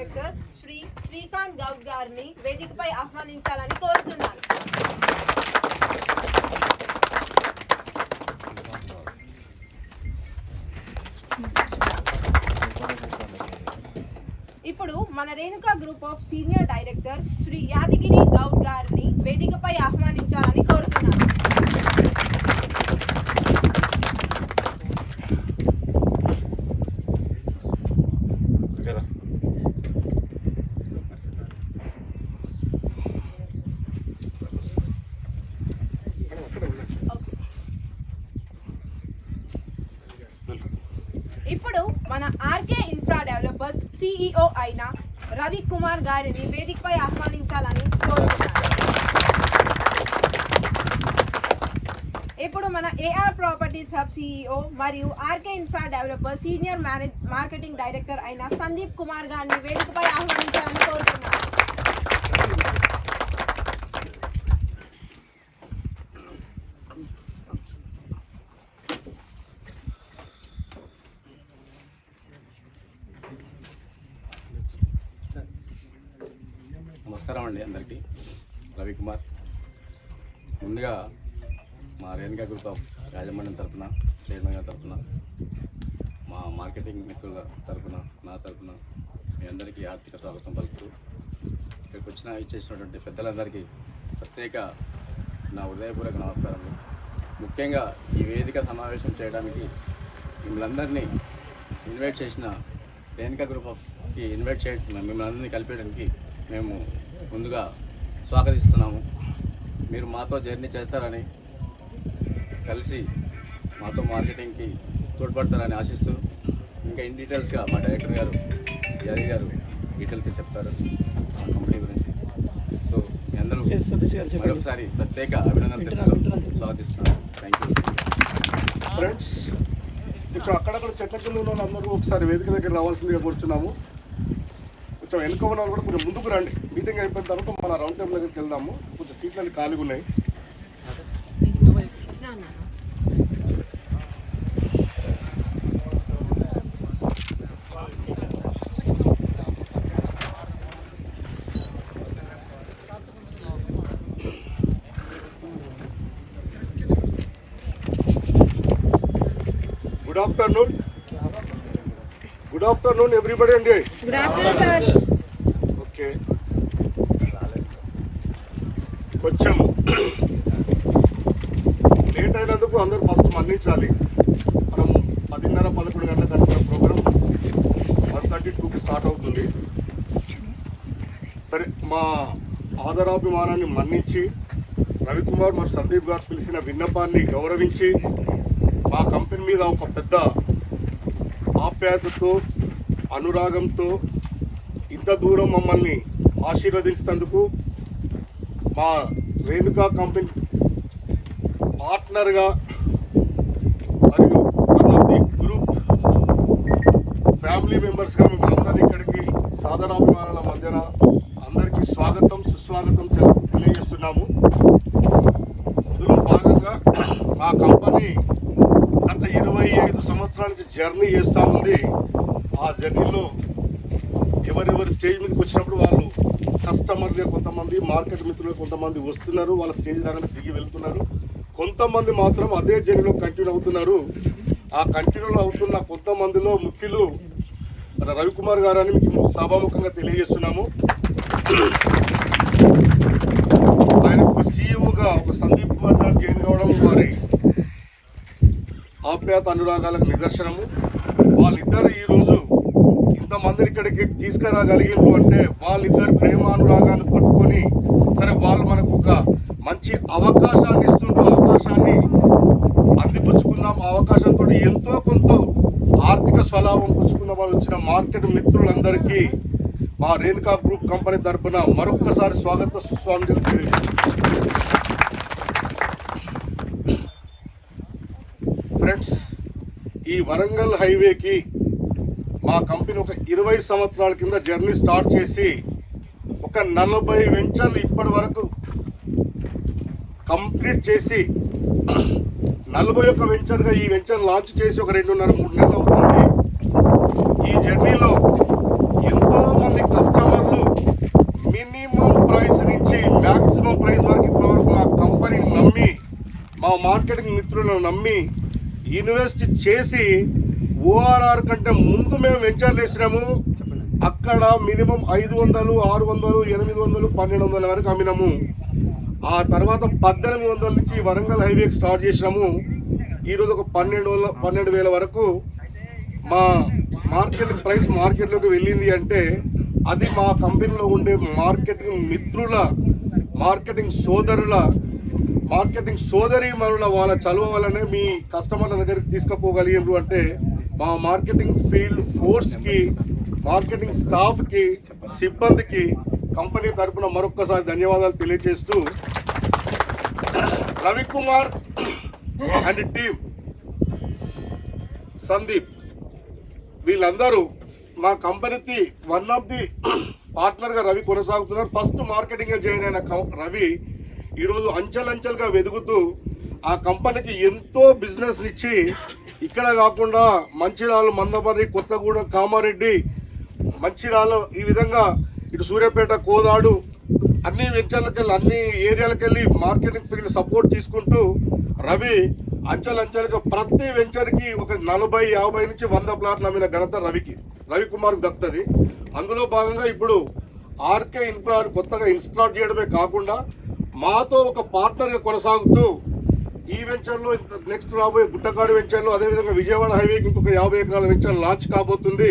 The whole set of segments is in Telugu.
డైరెక్టర్ శ్రీ శ్రీకాంత్ గౌడ్ గారిని వేదికపై ఆహ్వానించాలని కోరుతున్నాను. ఇప్పుడు మన Renuka group of senior director Shri Yadagiri Goud గారిని వేదికపై ఆహ్వానించాలని కోరుతున్నాను. ఇప్పుడు మన ఆర్కే ఇన్ఫ్రా డెవలపర్స్ సిఇఓ అయిన రవి కుమార్ గారిని వేదికపై ఆహ్వానించాలని కోరుతున్నాను. ఇప్పుడు మన ఏఆర్ ప్రాపర్టీస్ హబ్ సిఇఓ మరియు RK infra developers senior marketing director అయిన సందీప్ కుమార్ గారిని వేదికపై ఆహ్వానించాలని కోరుతున్నాను. నమస్కారం అండి అందరికీ. రవికుమార్. ముందుగా మా రేణుకా గ్రూప్ ఆఫ్ యాజమాన్యం తరఫున, చైర్మన్ గారి తరఫున, మా మార్కెటింగ్ మిత్రుల తరఫున, నా తరఫున మీ అందరికీ ఆర్థిక స్వాగతం పలుకుతూ ఇక్కడికి ఇచ్చేసినటువంటి పెద్దలందరికీ ప్రత్యేక నా హృదయపూర్వక నమస్కారములు. ముఖ్యంగా ఈ వేదిక సమావేశం చేయడానికి మిమ్మల్ని ఇన్వైట్ చేసిన రేణుకా గ్రూప్ ఆఫ్కి మిమ్మల్ని అందరినీ కలిపేయడానికి మేము ముందుగా స్వాగతిస్తున్నాము. మీరు మాతో జర్నీ చేస్తారని, కలిసి మాతో మార్కెటింగ్కి తోడ్పడతారని ఆశిస్తూ, ఇంకా ఇన్ డీటెయిల్స్గా మా డైరెక్టర్ గారు యాదగిరి గారు డీటెయిల్స్గా చెప్తారు మా కంపెనీ గురించి. సో మీ అందరూ మరొకసారి ప్రత్యేక అభినందనలు స్వాగతిస్తున్నాను. Thank you friends. కొంచెం అక్కడక్కడ చెట్ల కింద ఉన్న అందరూ ఒకసారి వేదిక దగ్గర రావాల్సిందిగా కూర్చున్నాము. కొంచెం వెనుక ఉన్న వాళ్ళు కూడా కొంచెం ముందుకు రండి. మీటింగ్ అయిపోయిన తర్వాత మన రౌండ్ టేబుల్ దగ్గరికి వెళ్దాము. కొంచెం సీట్లన్నీ ఖాళీగా ఉన్నాయి. Good afternoon. Good afternoon everybody అండి. Good afternoon sir. ఓకే, కొంచెం లేట్ అయినందుకు అందరూ ఫస్ట్ మన్నించాలి. మనం 10:30-11 గంటలకు అనుకున్న ప్రోగ్రామ్ 1:32కి స్టార్ట్ అవుతుంది. సరే, మా ఆదరాభిమానాన్ని మన్నించి రవికుమార్ మరియు సందీప్ గారు పిలిచిన విన్నపాన్ని గౌరవించి మా కంపెనీ మీద ఒక పెద్ద ఆప్యాయతతో, అనురాగంతో ఇంత దూరం మమ్మల్ని ఆశీర్వదించినందుకు, మా రేణుకా కంపెనీ పార్ట్నర్గా మరియు one of the group family మెంబర్స్గా మేము అందరూ ఇక్కడికి సాదరాభిమానాల మధ్యన అందరికీ స్వాగతం, సుస్వాగతం తెలియజేస్తున్నాము. అందులో భాగంగా మా కంపెనీ గత 25 సంవత్సరాల నుంచి జర్నీ చేస్తూ ఉంది. ఆ జర్నీలో ఎవరెవరి స్టేజ్ మీదకి వచ్చినప్పుడు వాళ్ళు కస్టమర్గా కొంతమంది, మార్కెట్ మిత్రులు కొంతమంది వస్తున్నారు, వాళ్ళ స్టేజ్ రాగానే దిగి వెళ్తున్నారు. కొంతమంది మాత్రం అదే జర్నీలో కంటిన్యూ అవుతున్నారు. ఆ కంటిన్యూలో అవుతున్న కొంతమందిలో ముఖ్యులు రవికుమార్ గారు అని మీకు సభాముఖంగా తెలియజేస్తున్నాము. ఆయన ఒక సీఈఓగా ఒక సందీప్ కుమార్ గారు జాయిన్ కావడం వారి ఆప్యాయత అనురాగాలకు నిదర్శనము. వాళ్ళిద్దరు ఈరోజు ఇంతమందిని ఇక్కడికి తీసుకురాగలిగారు అంటే వాళ్ళిద్దరు ప్రేమానురాగాన్ని పట్టుకొని, సరే వాళ్ళు మనకు ఒక మంచి అవకాశాన్ని ఇస్తుండ్రు, అవకాశాన్ని అందిపుచ్చుకుందాం, అవకాశంతో ఎంతో కొంత ఆర్థిక స్వలాభం పుచ్చుకుందాం అని వచ్చిన మార్కెట్ మిత్రులందరికీ మా రేణుకా గ్రూప్ కంపెనీ తరఫున మరొక్కసారి స్వాగత సుస్వాగతం తెలియజేస్తున్నాం. ఫ్రెండ్స్, ఈ వరంగల్ హైవేకి మా కంపెనీ ఒక 20 సంవత్సరాల కింద జర్నీ స్టార్ట్ చేసి ఒక 40 వెంచర్లు ఇప్పటి వరకు కంప్లీట్ చేసి 41 వెంచర్గా ఈ వెంచర్ లాంచ్ చేసి ఒక 2.5-3 నెలలు అవుతుంది. ఈ జర్నీలో ఎంతో మంది కస్టమర్లు మినిమం ప్రైస్ నుంచి మ్యాక్సిమం ప్రైస్ వరకు ఇప్పటివరకు మా కంపెనీని నమ్మి, మా మార్కెటింగ్ మిత్రులను నమ్మి ఇన్వెస్ట్ చేసి ఓఆర్ఆర్ కంటే ముందు మేము వెంచర్లు వేసినాము. అక్కడ మినిమం 500, 600, 800, 1200 వరకు అమ్మినాము. ఆ తర్వాత 1800 నుంచి వరంగల్ హైవేకి స్టార్ట్ చేసినాము. ఈరోజు ఒక 12,000 వరకు మా మార్కెటింగ్ ప్రైస్ మార్కెట్లోకి వెళ్ళింది. అంటే అది మా కంపెనీలో ఉండే మార్కెటింగ్ మిత్రుల, మార్కెటింగ్ సోదరీమణుల వాళ్ళ చలువ వల్లనే మీ కస్టమర్ల దగ్గరికి తీసుకుపోగలిగినారు. అంటే మా మార్కెటింగ్ ఫీల్డ్ ఫోర్స్కి, మార్కెటింగ్ స్టాఫ్కి, సిబ్బందికి కంపెనీ తరపున మరొక్కసారి ధన్యవాదాలు తెలియజేస్తూ, రవికుమార్ అండ్ టీమ్, సందీప్, వీళ్ళందరూ మా కంపెనీకి వన్ ఆఫ్ ది పార్ట్నర్గా రవి కొనసాగుతున్నారు. ఫస్ట్ మార్కెటింగ్గా జాయిన్ అయిన రవి ఈరోజు అంచెలంచెలుగా వెదుగుతూ ఆ కంపెనీకి ఎంతో బిజినెస్ ఇచ్చి ఇక్కడ కాకుండా మంచిర్యాల, మందమర్రి, కొత్తగూడెం, కామారెడ్డి, మంచిర్యాల, ఈ విధంగా ఇటు సూర్యాపేట, కోదాడు అన్ని వెంచర్లకు వెళ్ళి, అన్ని ఏరియాలకు వెళ్ళి మార్కెటింగ్ ఫీల్డ్ సపోర్ట్ తీసుకుంటూ రవి అంచెలంచెలుగా ప్రతి వెంచర్కి ఒక 40, 50 నుంచి 100 ప్లాట్లు అమ్మిన ఘనత రవికుమార్కి దక్కుతుంది. అందులో భాగంగా ఇప్పుడు ఆర్కే ఇన్ఫ్రా కొత్తగా ఇన్స్టాల్ చేయడమే కాకుండా మాతో ఒక పార్ట్నర్గా కొనసాగుతూ ఈ వెంచర్లో నెక్స్ట్ రాబోయే గుట్టకాడు వెంచర్లో, అదేవిధంగా విజయవాడ హైవేకి ఇంకొక 50 ఎకరాల వెంచర్ లాంచ్ కాబోతుంది.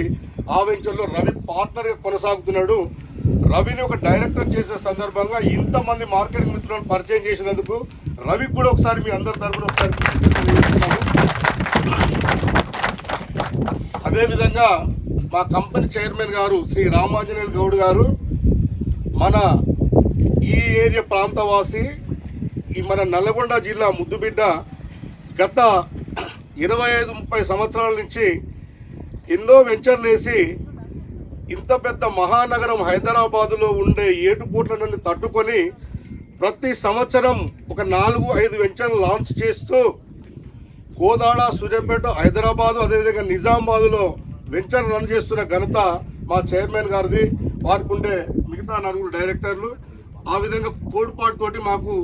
ఆ వెంచర్లో రవి పార్ట్నర్గా కొనసాగుతున్నాడు. రవిని ఒక డైరెక్టర్ చేసే సందర్భంగా ఇంతమంది మార్కెటింగ్ మిత్రులను పరిచయం చేసినందుకు రవికి కూడా ఒకసారి మీ అందరి తరపున ఒకసారి. అదేవిధంగా మా కంపెనీ చైర్మన్ గారు శ్రీ రామాంజనేయులు గౌడ్ గారు, మన ఈ ఏరియా ప్రాంతవాసి, ఈ మన నల్లగొండ జిల్లా ముద్దుబిడ్డ, గత 25-30 సంవత్సరాల నుంచి ఎన్నో వెంచర్లు వేసి ఇంత పెద్ద మహానగరం హైదరాబాదులో ఉండే ఏటుపోట్ల నుండి తట్టుకొని ప్రతి సంవత్సరం ఒక 4-5 వెంచర్లు లాంచ్ చేస్తూ కోదాడ, సూర్యాపేట, హైదరాబాదు, అదేవిధంగా నిజామాబాదులో వెంచర్ రన్ చేస్తున్న ఘనత మా చైర్మన్ గారిది. వారికి ఉండే మిగతా 4 డైరెక్టర్లు ఆ విధంగా తోడ్పాటుతోటి మాకు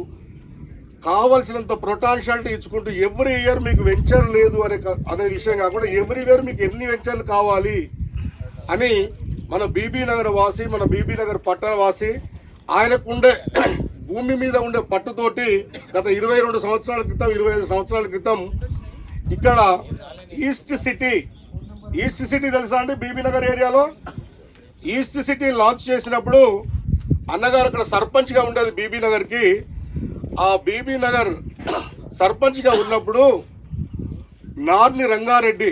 కావాల్సినంత పొటెన్షియాలిటీ ఇచ్చుకుంటూ ఎవ్రీ ఇయర్ మీకు వెంచర్ లేదు అనే విషయం కాకుండా ఎవ్రీ ఇయర్ మీకు ఎన్ని వెంచర్లు కావాలి అని మన బీబీ నగర్ వాసి, మన బీబీ నగర్ పట్టణ వాసి, ఆయనకు ఉండే భూమి మీద ఉండే పట్టుతోటి గత 22 సంవత్సరాల క్రితం, 25 సంవత్సరాల క్రితం ఇక్కడ ఈస్ట్ సిటీ తెలుసా అండి? బీబీ నగర్ ఏరియాలో ఈస్ట్ సిటీ లాంచ్ చేసినప్పుడు అన్నగారు అక్కడ సర్పంచ్గా ఉండేది బీబీ నగర్కి. ఆ బీబీ నగర్ సర్పంచ్గా ఉన్నప్పుడు నార్ని రంగారెడ్డి,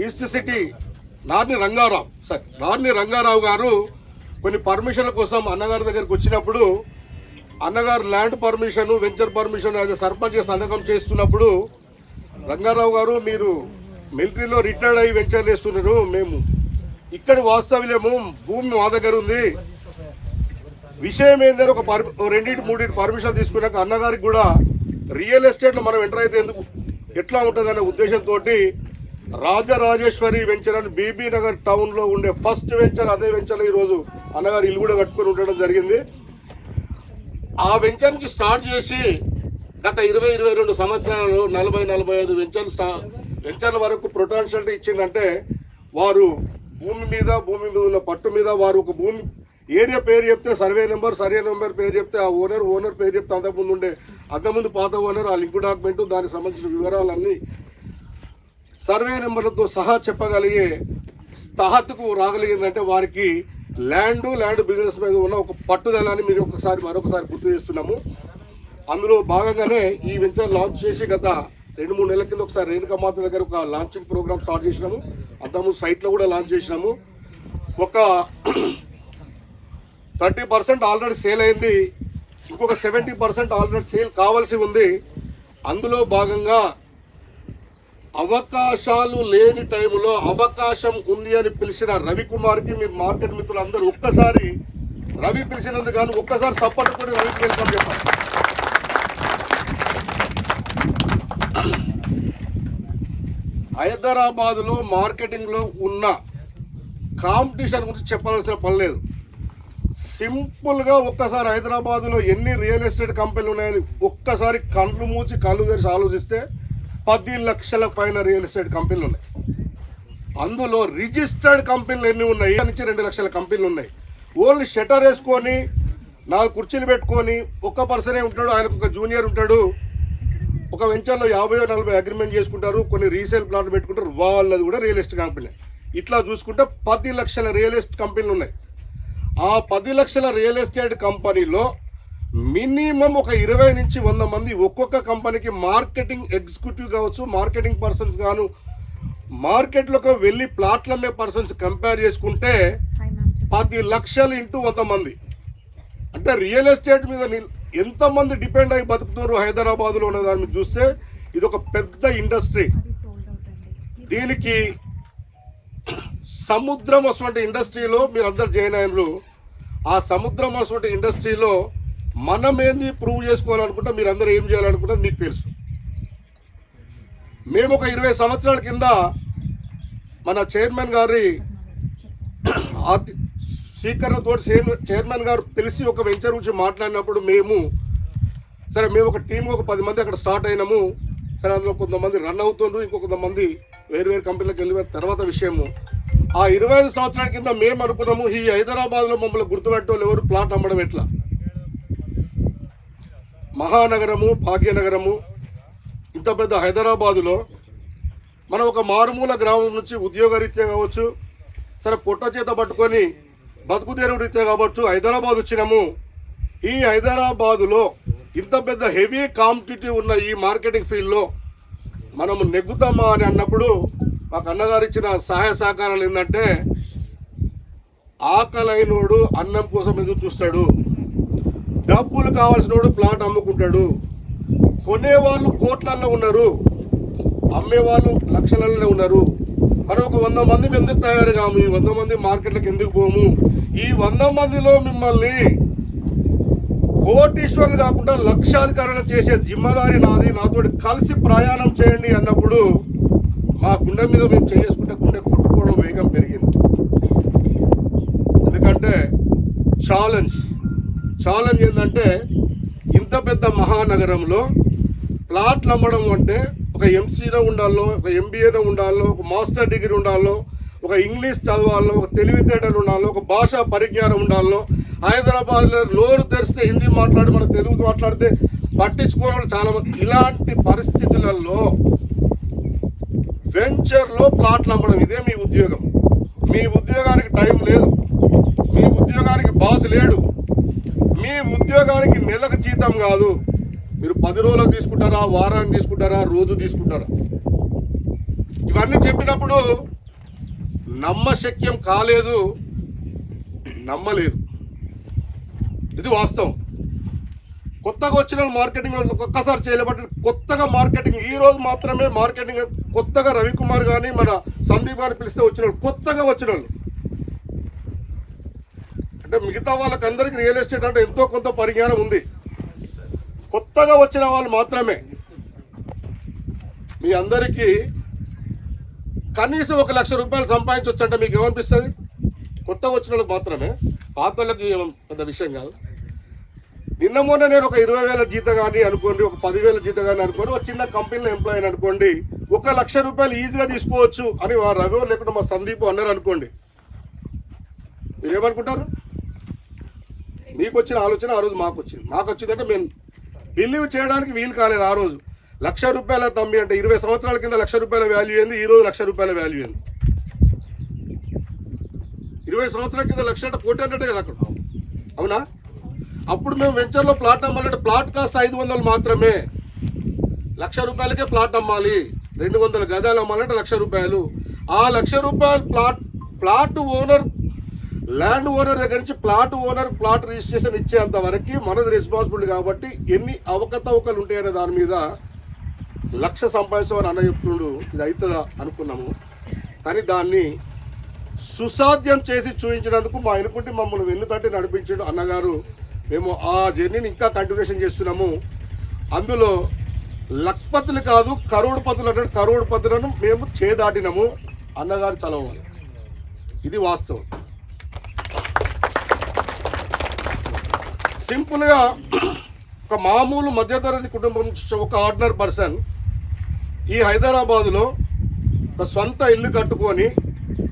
ఈస్ట్ సిటీ నార్ని రంగారావు గారు కొన్ని పర్మిషన్ల కోసం అన్నగారి దగ్గరికి వచ్చినప్పుడు, అన్నగారు ల్యాండ్ పర్మిషన్, వెంచర్ పర్మిషన్ అది సర్పంచ్గా సంతకం చేస్తున్నప్పుడు, రంగారావు గారు మీరు మిలిటరీలో రిటైర్డ్ అయ్యి వెంచర్ చేస్తున్నారు, మేము ఇక్కడి వాస్తవ్యము, భూమి మా దగ్గర ఉంది, విషయం ఏంటంటే ఒక 2-3 పర్మిషన్ తీసుకున్నాక అన్నగారికి కూడా రియల్ ఎస్టేట్లో మనం ఎంటర్ అయితే ఎట్లా ఉంటుందనే ఉద్దేశంతో రాజరాజేశ్వరి వెంచర్ అని బీబీ నగర్ టౌన్లో ఉండే ఫస్ట్ వెంచర్, అదే వెంచర్లో ఈరోజు అన్నగారు ఇల్లు కూడా కట్టుకొని ఉండడం జరిగింది. ఆ వెంచర్ నుంచి స్టార్ట్ చేసి గత 20-22 సంవత్సరాలలో 40-45 వెంచర్ల వరకు పొటెన్షియాలిటీ ఇచ్చిందంటే వారు భూమి మీద ఉన్న పట్టు మీద వారు ఒక భూమి ఏరియా పేరు చెప్తే సర్వే నెంబర్ పేరు చెప్తే ఆ ఓనర్ పేరు చెప్తే అంతకుముందు పాత ఓనర్, ఆ లింక్ డాక్యుమెంట్, దానికి సంబంధించిన వివరాలన్నీ సర్వే నెంబర్లతో సహా చెప్పగలిగే స్థాతుకు రాగలిగిందంటే వారికి ల్యాండ్ బిజినెస్ మీద ఉన్న ఒక పట్టుదలని మీరు మరొకసారి గుర్తు చేస్తున్నాము. అందులో భాగంగానే ఈ వెంచర్ లాంచ్ చేసి గత 2-3 నెలల కింద ఒకసారి రేణుకామాత దగ్గర ఒక లాంచింగ్ ప్రోగ్రామ్ స్టార్ట్ చేసినాము. అంతకుముందు సైట్లో కూడా లాంచ్ చేసినాము. ఒక 30% ఆల్రెడీ సేల్ అయింది, ఇంకొక 70% ఆల్రెడీ సేల్ కావాల్సి ఉంది. అందులో భాగంగా అవకాశాలు లేని టైంలో అవకాశం ఉంది అని పిలిచిన రవికుమార్కి మీ మార్కెట్ మిత్రులందరూ ఒక్కసారి రవి పిలిచినందుకు కానీ ఒక్కసారి సపోర్ట్ కూడా రవికి వెల్కమ్ చెప్పాలి. హైదరాబాద్లో మార్కెటింగ్లో ఉన్న కాంపిటీషన్ గురించి చెప్పాల్సిన పని లేదు. సింపుల్గా ఒక్కసారి హైదరాబాద్లో ఎన్ని రియల్ ఎస్టేట్ కంపెనీలు ఉన్నాయని ఒక్కసారి కళ్ళు మూసి కళ్ళు తెరిచి ఆలోచిస్తే 10 లక్షల పైన రియల్ ఎస్టేట్ కంపెనీలు ఉన్నాయి. అందులో రిజిస్టర్డ్ కంపెనీలు ఎన్ని ఉన్నాయి నుంచి 2 లక్షల కంపెనీలు ఉన్నాయి. ఓన్లీ షటర్ వేసుకొని 4 కుర్చీలు పెట్టుకొని ఒక్క పర్సనే ఉంటాడు, ఆయనకు ఒక జూనియర్ ఉంటాడు. ఒక వెంచర్లో 50-40 అగ్రిమెంట్ చేసుకుంటారు, కొన్ని రీసేల్ ప్లాట్లు పెట్టుకుంటారు, వాళ్ళది కూడా రియల్ ఎస్టేట్ కంపెనీ. ఇట్లా చూసుకుంటే 10 లక్షల రియల్ ఎస్టేట్ కంపెనీలు ఉన్నాయి. ఆ 10 లక్షల రియల్ ఎస్టేట్ కంపెనీలో మినిమం ఒక 20 నుంచి 100 మంది ఒక్కొక్క కంపెనీకి మార్కెటింగ్ ఎగ్జిక్యూటివ్ కావచ్చు, మార్కెటింగ్ పర్సన్స్ గాను, మార్కెట్లోకి వెళ్ళి ప్లాట్లు అమ్మే పర్సన్స్ కంపేర్ చేసుకుంటే 10 లక్షలు ఇంటూ 100 మంది అంటే రియల్ ఎస్టేట్ మీద ఎంతమంది డిపెండ్ అయ్యి బతుకుతున్నారు హైదరాబాద్లో ఉన్న దాన్ని చూస్తే ఇది ఒక పెద్ద ఇండస్ట్రీ. దీనికి సముద్రం అటువంటి ఇండస్ట్రీలో మీరు అందరు జాయిన్ అయినరు. ఆ సముద్రం అటువంటి ఇండస్ట్రీలో మనం ఏంది ప్రూవ్ చేసుకోవాలనుకుంటే మీరు అందరూ ఏం చేయాలనుకుంటే మీకు తెలుసు. మేము ఒక 20 సంవత్సరాల కింద మన చైర్మన్ గారి స్వీకరణతో చైర్మన్ గారు తెలిసి ఒక వెంచర్ గురించి మాట్లాడినప్పుడు మేము ఒక టీం ఒక 10 మంది అక్కడ స్టార్ట్ అయినాము. సరే, అందులో కొంతమంది రన్ అవుతుండ్రు, ఇంకొంతమంది వేరు కంపెనీలకు వెళ్ళిన తర్వాత విషయము. ఆ 25 సంవత్సరాల కింద మేము అనుకున్నాము ఈ హైదరాబాద్లో మమ్మల్ని గుర్తుపెట్టేవాళ్ళు ఎవరు, ప్లాట్ అమ్మడం ఎట్లా. మహానగరము, భాగ్యనగరము, ఇంత పెద్ద హైదరాబాదులో మనం ఒక మారుమూల గ్రామం నుంచి ఉద్యోగరీత్యా కావచ్చు, సరే పొట్ట చేత పట్టుకొని బతుకుదేరు రీత్యా కావచ్చు హైదరాబాద్ వచ్చినాము. ఈ హైదరాబాదులో ఇంత పెద్ద హెవీ కాంపిటేటివ్ ఉన్న ఈ మార్కెటింగ్ ఫీల్డ్లో మనము నెగ్గుతామా అని అన్నప్పుడు మాకు అన్నగారు ఇచ్చిన సహాయ సహకారాలు ఏంటంటే, ఆకలైనోడు అన్నం కోసం ఎదురు చూస్తాడు, డబ్బులు కావాల్సినోడు ప్లాట్ అమ్ముకుంటాడు, కొనేవాళ్ళు కోట్లల్లో ఉన్నారు, అమ్మేవాళ్ళు లక్షలలోనే ఉన్నారు. మనం ఒక 100 మంది ఎందుకు తయారు కాము, ఈ 100 మంది మార్కెట్లకు ఎందుకు పోము, ఈ 100 మందిలో మిమ్మల్ని కోటీశ్వరులు కాకుండా లక్షాధికారులు చేసే జిమ్మదారి నాది, నాతో కలిసి ప్రయాణం చేయండి అన్నప్పుడు మా గుండె మీద మేము చేసుకుంటే గుండె కొట్టుకోవడం వేగం పెరిగింది. ఎందుకంటే ఛాలెంజ్ ఏంటంటే ఇంత పెద్ద మహానగరంలో ప్లాట్లు అమ్మడం అంటే ఒక ఎంసీలో ఉండాలో, ఒక ఎంబీఏలో ఉండాలో, ఒక మాస్టర్ డిగ్రీ ఉండాలో, ఒక ఇంగ్లీష్ చదవాలో, ఒక తెలివితేటలు ఉండాలో, ఒక భాషా పరిజ్ఞానం ఉండాలో. హైదరాబాద్లో నోరు తెరిస్తే హిందీ మాట్లాడి మన తెలుగు మాట్లాడితే పట్టించుకోవడం చాలా మంది. ఇలాంటి పరిస్థితులలో వెంచర్లో ప్లాట్లు అమ్మడం ఇదే మీ ఉద్యోగం. మీ ఉద్యోగానికి టైం లేదు, మీ ఉద్యోగానికి బాస్ లేడు, మీ ఉద్యోగానికి నెలకు జీతం కాదు. మీరు 10 రోజులకు తీసుకుంటారా, వారానికి తీసుకుంటారా, రోజు తీసుకుంటారా? ఇవన్నీ చెప్పినప్పుడు నమ్మశక్యం కాలేదు, నమ్మలేదు. ఇది వాస్తవం. కొత్తగా వచ్చిన మార్కెటింగ్ ఒక్కసారి చేయలేబట్టి కొత్తగా మార్కెటింగ్ ఈ రోజు మాత్రమే మార్కెటింగ్ కొత్తగా రవికుమార్ కానీ మన సందీప్ గారిని పిలిస్తే వచ్చిన వాళ్ళు, కొత్తగా వచ్చిన వాళ్ళు అంటే మిగతా వాళ్ళకందరికీ రియల్ ఎస్టేట్ అంటే ఎంతో కొంత పరిజ్ఞానం ఉంది. కొత్తగా వచ్చిన వాళ్ళు మాత్రమే. మీ అందరికీ కనీసం 1 లక్ష రూపాయలు సంపాదించవచ్చు అంటే మీకు ఏమనిపిస్తుంది? కొత్తగా వచ్చిన వాళ్ళకి మాత్రమే, పాత వాళ్ళకి పెద్ద విషయం కాదు. నిన్న మొన్న నేను ఒక 20,000 జీతం కానీ అనుకోండి, ఒక 10,000 జీతం కానీ అనుకోండి, ఒక చిన్న కంపెనీలో ఎంప్లాయీ అని అనుకోండి, 1 లక్ష రూపాయలు ఈజీగా తీసుకోవచ్చు అని మా రవి లేకుండా మా సందీప్ అన్నారు అనుకోండి. మీరేమనుకుంటారు? మీకు వచ్చిన ఆలోచన ఆ రోజు మాకు వచ్చిందంటే మేము బిలీవ్ చేయడానికి వీలు కాలేదు. ఆ రోజు 1 లక్ష రూపాయల తమ్మి అంటే 20 సంవత్సరాల కింద 1 లక్ష రూపాయల వాల్యూ ఏంది, ఈ రోజు 1 లక్ష రూపాయల వాల్యూ ఏంది? 20 సంవత్సరాల కింద 1 లక్ష అంటే కోటి అంటే కదా అక్కడ, అవునా? అప్పుడు మేము వెంచర్లో ప్లాట్ అమ్మాలంటే ప్లాట్ కాస్ట్ 500 మాత్రమే. 1 లక్ష రూపాయలకే ప్లాట్ అమ్మాలి, 200 గజాలు అమ్మాలంటే 1 లక్ష రూపాయలు. ఆ 1 లక్ష రూపాయలు ప్లాట్ ఓనర్, ల్యాండ్ ఓనర్ దగ్గర నుంచి ప్లాట్ ఓనర్ ప్లాట్ రిజిస్ట్రేషన్ ఇచ్చేంత వరకు మనది రెస్పాన్సిబిలిటీ. కాబట్టి ఎన్ని అవకతవకలు ఉంటాయనే దాని మీద 1 లక్ష సంపాదించమని అన్న చెప్తుండు. ఇది అవుతుందా అనుకున్నాము, కానీ దాన్ని సుసాధ్యం చేసి చూపించినందుకు మా ఎనుకుంటే మమ్మల్ని వెన్నుతట్టి నడిపించాడు అన్నగారు. మేము ఆ జర్నీని ఇంకా కంటిన్యూషన్ చేస్తున్నాము. అందులో లక్పతులు కాదు కరోడ్పతులు అన్నాడు, కరోడ్పతులను మేము చేదాటినాము. అన్నగారు చదవాలి. ఇది వాస్తవం. సింపుల్గా ఒక మామూలు మధ్యతరగతి కుటుంబం నుంచి ఒక ఆర్డినరీ పర్సన్ ఈ హైదరాబాదులో ఒక సొంత ఇల్లు కట్టుకొని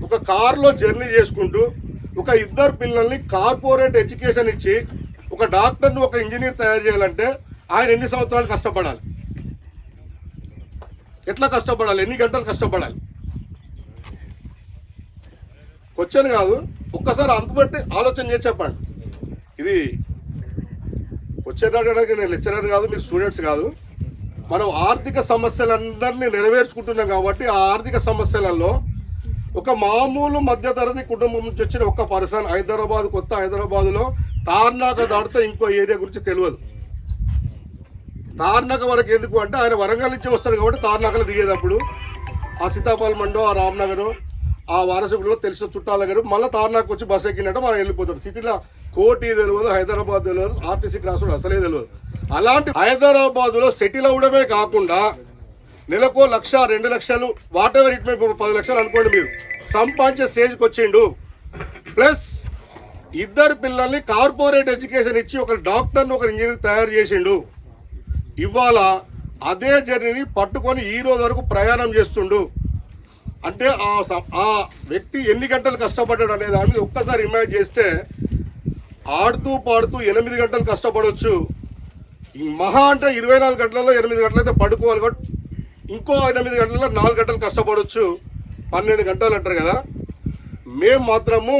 ఒక కారులో జర్నీ చేసుకుంటూ ఒక ఇద్దరు పిల్లల్ని కార్పొరేట్ ఎడ్యుకేషన్ ఇచ్చి ఒక డాక్టర్ని ఒక ఇంజనీర్ తయారు చేయాలంటే ఆయన ఎన్ని సంవత్సరాలు కష్టపడాలి, ఎట్లా కష్టపడాలి, ఎన్ని గంటలు కష్టపడాలి? క్వశ్చన్ కాదు, ఒక్కసారి అంతుబట్టి ఆలోచన చేసి చెప్పండి. ఇది క్వశ్చన్ అడగడానికి నేను లెక్చరర్ కాదు, మీరు స్టూడెంట్స్ కాదు. మనం ఆర్థిక సమస్యలందరినీ నెరవేర్చుకుంటున్నాం కాబట్టి ఆ ఆర్థిక సమస్యలలో ఒక మామూలు మధ్యతరగతి కుటుంబం నుంచి వచ్చిన ఒక పర్సన్ హైదరాబాద్, కొత్త హైదరాబాద్లో తార్నాక దాటితే ఇంకో ఏరియా గురించి తెలియదు. తార్నాక వరకు ఎందుకు అంటే ఆయన వరంగల్ నుంచి వస్తాడు కాబట్టి తార్నాకలో దిగేటప్పుడు ఆ సీతాఫల్ మండో, ఆ రామ్నగర్, ఆ వారసులో తెలిసిన చుట్టాల దగ్గర మళ్ళీ తార్నాకు వచ్చి బస్ ఎక్కినట్టు మనం వెళ్ళిపోతాడు. సిటీలో కోటి తెలియదు, హైదరాబాద్ తెలియదు, ఆర్టీసీ క్రాస్ కూడా అసలే తెలియదు. అలాంటి హైదరాబాద్లో సెటిల్ అవడమే కాకుండా నెలకు 1,00,000, 2 లక్షలు, వాట్ ఎవర్ ఇట్ మే, 10 లక్షలు అనుకోండి, మీరు సంపాదించే స్టేజ్కి వచ్చిండు. ప్లస్ ఇద్దరు పిల్లల్ని కార్పొరేట్ ఎడ్యుకేషన్ ఇచ్చి ఒక డాక్టర్ని ఒక ఇంజనీర్ తయారు చేసిండు. ఇవాళ అదే జర్నీని పట్టుకొని ఈ రోజు వరకు ప్రయాణం చేస్తుండు. అంటే ఆ వ్యక్తి ఎన్ని గంటలు కష్టపడ్డాడు అనే దాని మీద ఒక్కసారి ఇమాజిన్ చేస్తే ఆడుతూ పాడుతూ 8 గంటలు కష్టపడవచ్చు. మహా అంటే 24 గంటలలో 8 గంటలు అయితే పడుకోవాలి కాబట్టి ఇంకో 8 గంటలలో 4 గంటలు కష్టపడవచ్చు. 12 గంటలు అంటారు కదా. మేము మాత్రము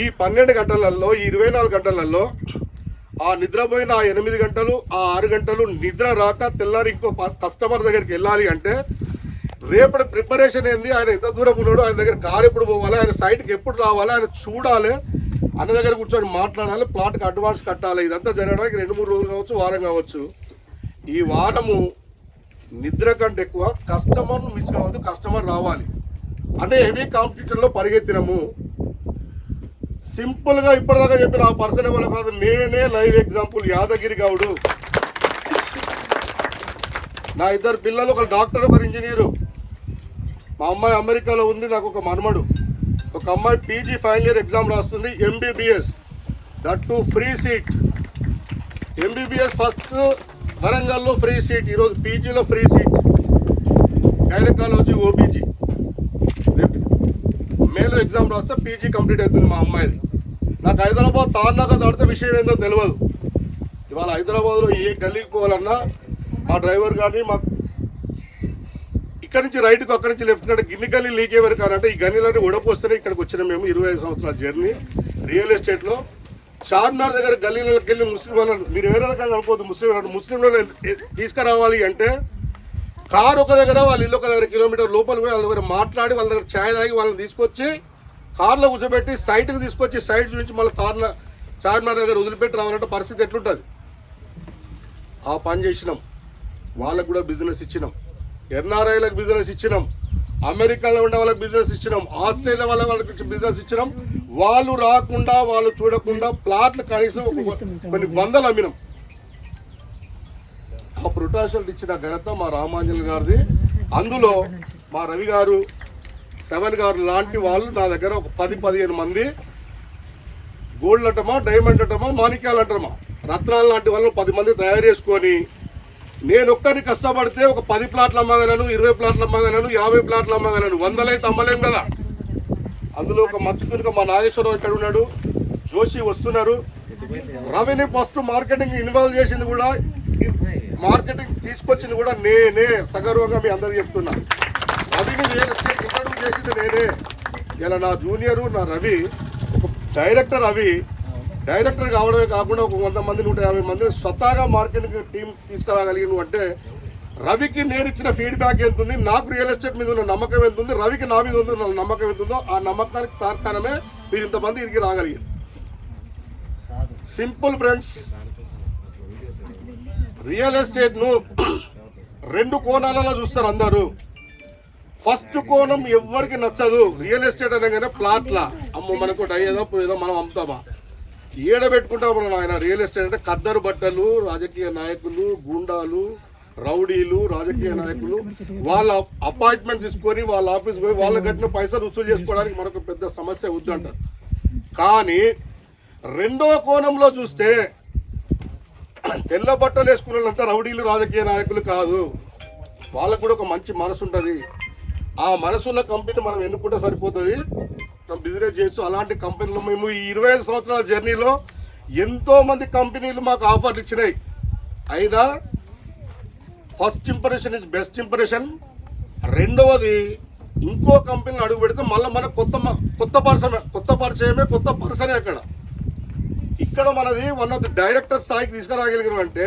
ఈ 12 గంటలలో, ఈ 24 గంటలలో ఆ నిద్రపోయిన ఆ 8 గంటలు, ఆ 6 గంటలు నిద్ర రాక తెల్లారి ఇంకో కస్టమర్ దగ్గరికి వెళ్ళాలి అంటే రేపటి ప్రిపరేషన్ ఏంది, ఆయన ఎంత దూరం ఉన్నాడు, ఆయన దగ్గర కారు ఎప్పుడు పోవాలి, ఆయన సైట్కి ఎప్పుడు రావాలి, ఆయన చూడాలి, అన్న దగ్గర కూర్చొని మాట్లాడాలి, ప్లాట్కి అడ్వాన్స్ కట్టాలి. ఇదంతా జరగడానికి 2-3 రోజులు కావచ్చు, వారం కావచ్చు. ఈ వారము నిద్ర కంటే ఎక్కువ కస్టమర్ మిస్ కావద్దు, కస్టమర్ రావాలి అంటే హెవీ కాంపిటీషన్లో పరిగెత్తినము. సింపుల్గా ఇప్పటిదాకా చెప్పిన ఆ పర్సన్ ఎవరు కాదు, నేనే లైవ్ ఎగ్జాంపుల్. యాదగిరి గౌడు. నా ఇద్దరు పిల్లలు, ఒక డాక్టర్, ఒక ఇంజనీరు. మా అమ్మాయి అమెరికాలో ఉంది, నాకు ఒక మనమడు. ఒక అమ్మాయి పీజీ ఫైనల్ ఇయర్ ఎగ్జామ్ రాస్తుంది, MBBS, that to free seat. MBBS first వరంగల్లో ఫ్రీ సీట్, ఈరోజు పీజీలో ఫ్రీ సీట్, గైనకాలజీ ఓబీజీ. మేలో ఎగ్జామ్ రాస్తే పీజీ కంప్లీట్ అవుతుంది మా అమ్మాయిది. నాకు హైదరాబాద్ తార్నాక దాటితే విషయం ఏందో తెలియదు. ఇవాళ హైదరాబాద్లో ఏ గల్లీకి పోవాలన్నా మా డ్రైవర్ కానీ మాకు ఇక్కడి నుంచి రైట్కు, అక్కడి నుంచి లెఫ్ట్ అంటే గిన్ని గల్లీ లీక్ ఎవరు కానంటే ఈ గల్లీలన్నీ ఉడపోస్తేనే ఇక్కడికి వచ్చిన మేము 25 సంవత్సరాల జర్నీ రియల్ ఎస్టేట్లో. చార్మినార్ దగ్గర గల్లీలకు వెళ్ళి ముస్లిం వాళ్ళని, మీరు ఎవరి రకంగా అనుకోవద్దు, ముస్లిం వాళ్ళు తీసుకురావాలి అంటే కారు ఒక దగ్గర, వాళ్ళ ఇల్లు ఒక దగ్గర, కిలోమీటర్ లోపల పోయి వాళ్ళ దగ్గర మాట్లాడి, వాళ్ళ దగ్గర ఛాయ్ తాగి వాళ్ళని తీసుకొచ్చి కార్లో కూర్చోబెట్టి సైట్కి తీసుకొచ్చి సైట్ చూపించి మళ్ళీ చార్మినార్ దగ్గర వదిలిపెట్టి రావాలంటే పరిస్థితి ఎట్లుంటుంది? ఆ పని చేసినాం. వాళ్ళకు కూడా బిజినెస్ ఇచ్చినాం, ఎన్ఆర్ఐలకు బిజినెస్ ఇచ్చినాం, అమెరికాలో ఉండే వాళ్ళకి బిజినెస్ ఇచ్చినాం, ఆస్ట్రేలియా వాళ్ళకి బిజినెస్ ఇచ్చినాం. వాళ్ళు రాకుండా, వాళ్ళు చూడకుండా ప్లాట్లు కనీసం కొన్ని 100 అమ్మినాం. ఆ ప్రొటాషన్లు ఇచ్చిన ఘనత మా రామాంజలి గారిది. అందులో మా రవి గారు, 7 గారు లాంటి వాళ్ళు నా దగ్గర ఒక 10-15 మంది గోల్డ్ అంటమా, డైమండ్ అంటమా, మాణిక్యాలు అంటామా, రత్నాలు లాంటి వాళ్ళు 10 మంది తయారు చేసుకొని నేను ఒక్కరిని కష్టపడితే ఒక 10 ప్లాట్లు అమ్మగలను, 20 ప్లాట్లు అమ్మగలను, 50 ప్లాట్లు అమ్మగలను. 100 అయితే అమ్మలేం కదా. అందులో ఒక మర్చుకుని మా నాగేశ్వరరావు ఇక్కడ ఉన్నాడు, జోషి వస్తున్నారు. రవిని ఫస్ట్ మార్కెటింగ్ ఇన్వాల్వ్ చేసింది కూడా, మార్కెటింగ్ తీసుకొచ్చింది కూడా నేనే. సగర్వంగా మీ అందరికి చెప్తున్నా, రవిని రియల్ ఎస్టేట్ ఇంట్రడ్యూస్ చేసింది నేనే. ఇలా నా జూనియరు నా రవి ఒక డైరెక్టర్. రవి డైరెక్టర్ కావడమే కాకుండా ఒక 100 మంది 150 మంది స్వతహాగా మార్కెటింగ్ టీం తీసుకురాగలిగిన అంటే రవికి నేను ఇచ్చిన ఫీడ్బ్యాక్ ఎంత ఉంది, నాకు రియల్ ఎస్టేట్ మీద ఉన్న నమ్మకం ఎంత ఉంది, రవికి నా మీద ఉన్న నమ్మకం ఎంత ఉందో ఆ నమ్మకానికి తార్కాణమే మీరు ఇంతమంది ఇరికి రాగలిగారు. సింపుల్ ఫ్రెండ్స్, రియల్ ఎస్టేట్ను 2 కోణాలలో చూస్తారు అందరూ. ఫస్ట్ కోణం ఎవరికి నచ్చదు. రియల్ ఎస్టేట్ అనగానే ప్లాట్ల అమ్మ మనకు అయ్యేదో పోయేదో మనం అమ్ముతామా, ఏడబెట్టుకుంటాం మనం. ఆయన రియల్ ఎస్టేట్ అంటే ఖద్దరు బట్టలు, రాజకీయ నాయకులు, గూండాలు, రౌడీలు రాజకీయ నాయకులు వాళ్ళ అపాయింట్మెంట్ తీసుకొని వాళ్ళ ఆఫీస్ పోయి వాళ్ళ కట్టిన పైసలు వసూలు చేసుకోవడానికి మనకు పెద్ద సమస్య వద్దంటారు. కానీ రెండవ కోణంలో చూస్తే తెల్ల బట్టలు వేసుకున్న వాళ్ళంతా రౌడీలు రాజకీయ నాయకులు కాదు. వాళ్ళకు కూడా ఒక మంచి మనసు ఉంటుంది. ఆ మనసున్న కంపెనీ మనం ఎన్నుకుంటే సరిపోతుంది, మనం బిజినెస్ చేయొచ్చు. అలాంటి కంపెనీలు మేము ఈ 25 సంవత్సరాల జర్నీలో ఎంతో మంది కంపెనీలు మాకు ఆఫర్లు ఇచ్చినాయి. అయినా first impression is best impression. రెండవది ఇంకో కంపెనీలు అడుగు పెడితే మళ్ళీ మనకు కొత్త పర్సనే అక్కడ. ఇక్కడ మనది వన్ ఆఫ్ ది డైరెక్టర్ స్థాయికి తీసుకురాగలిగిన అంటే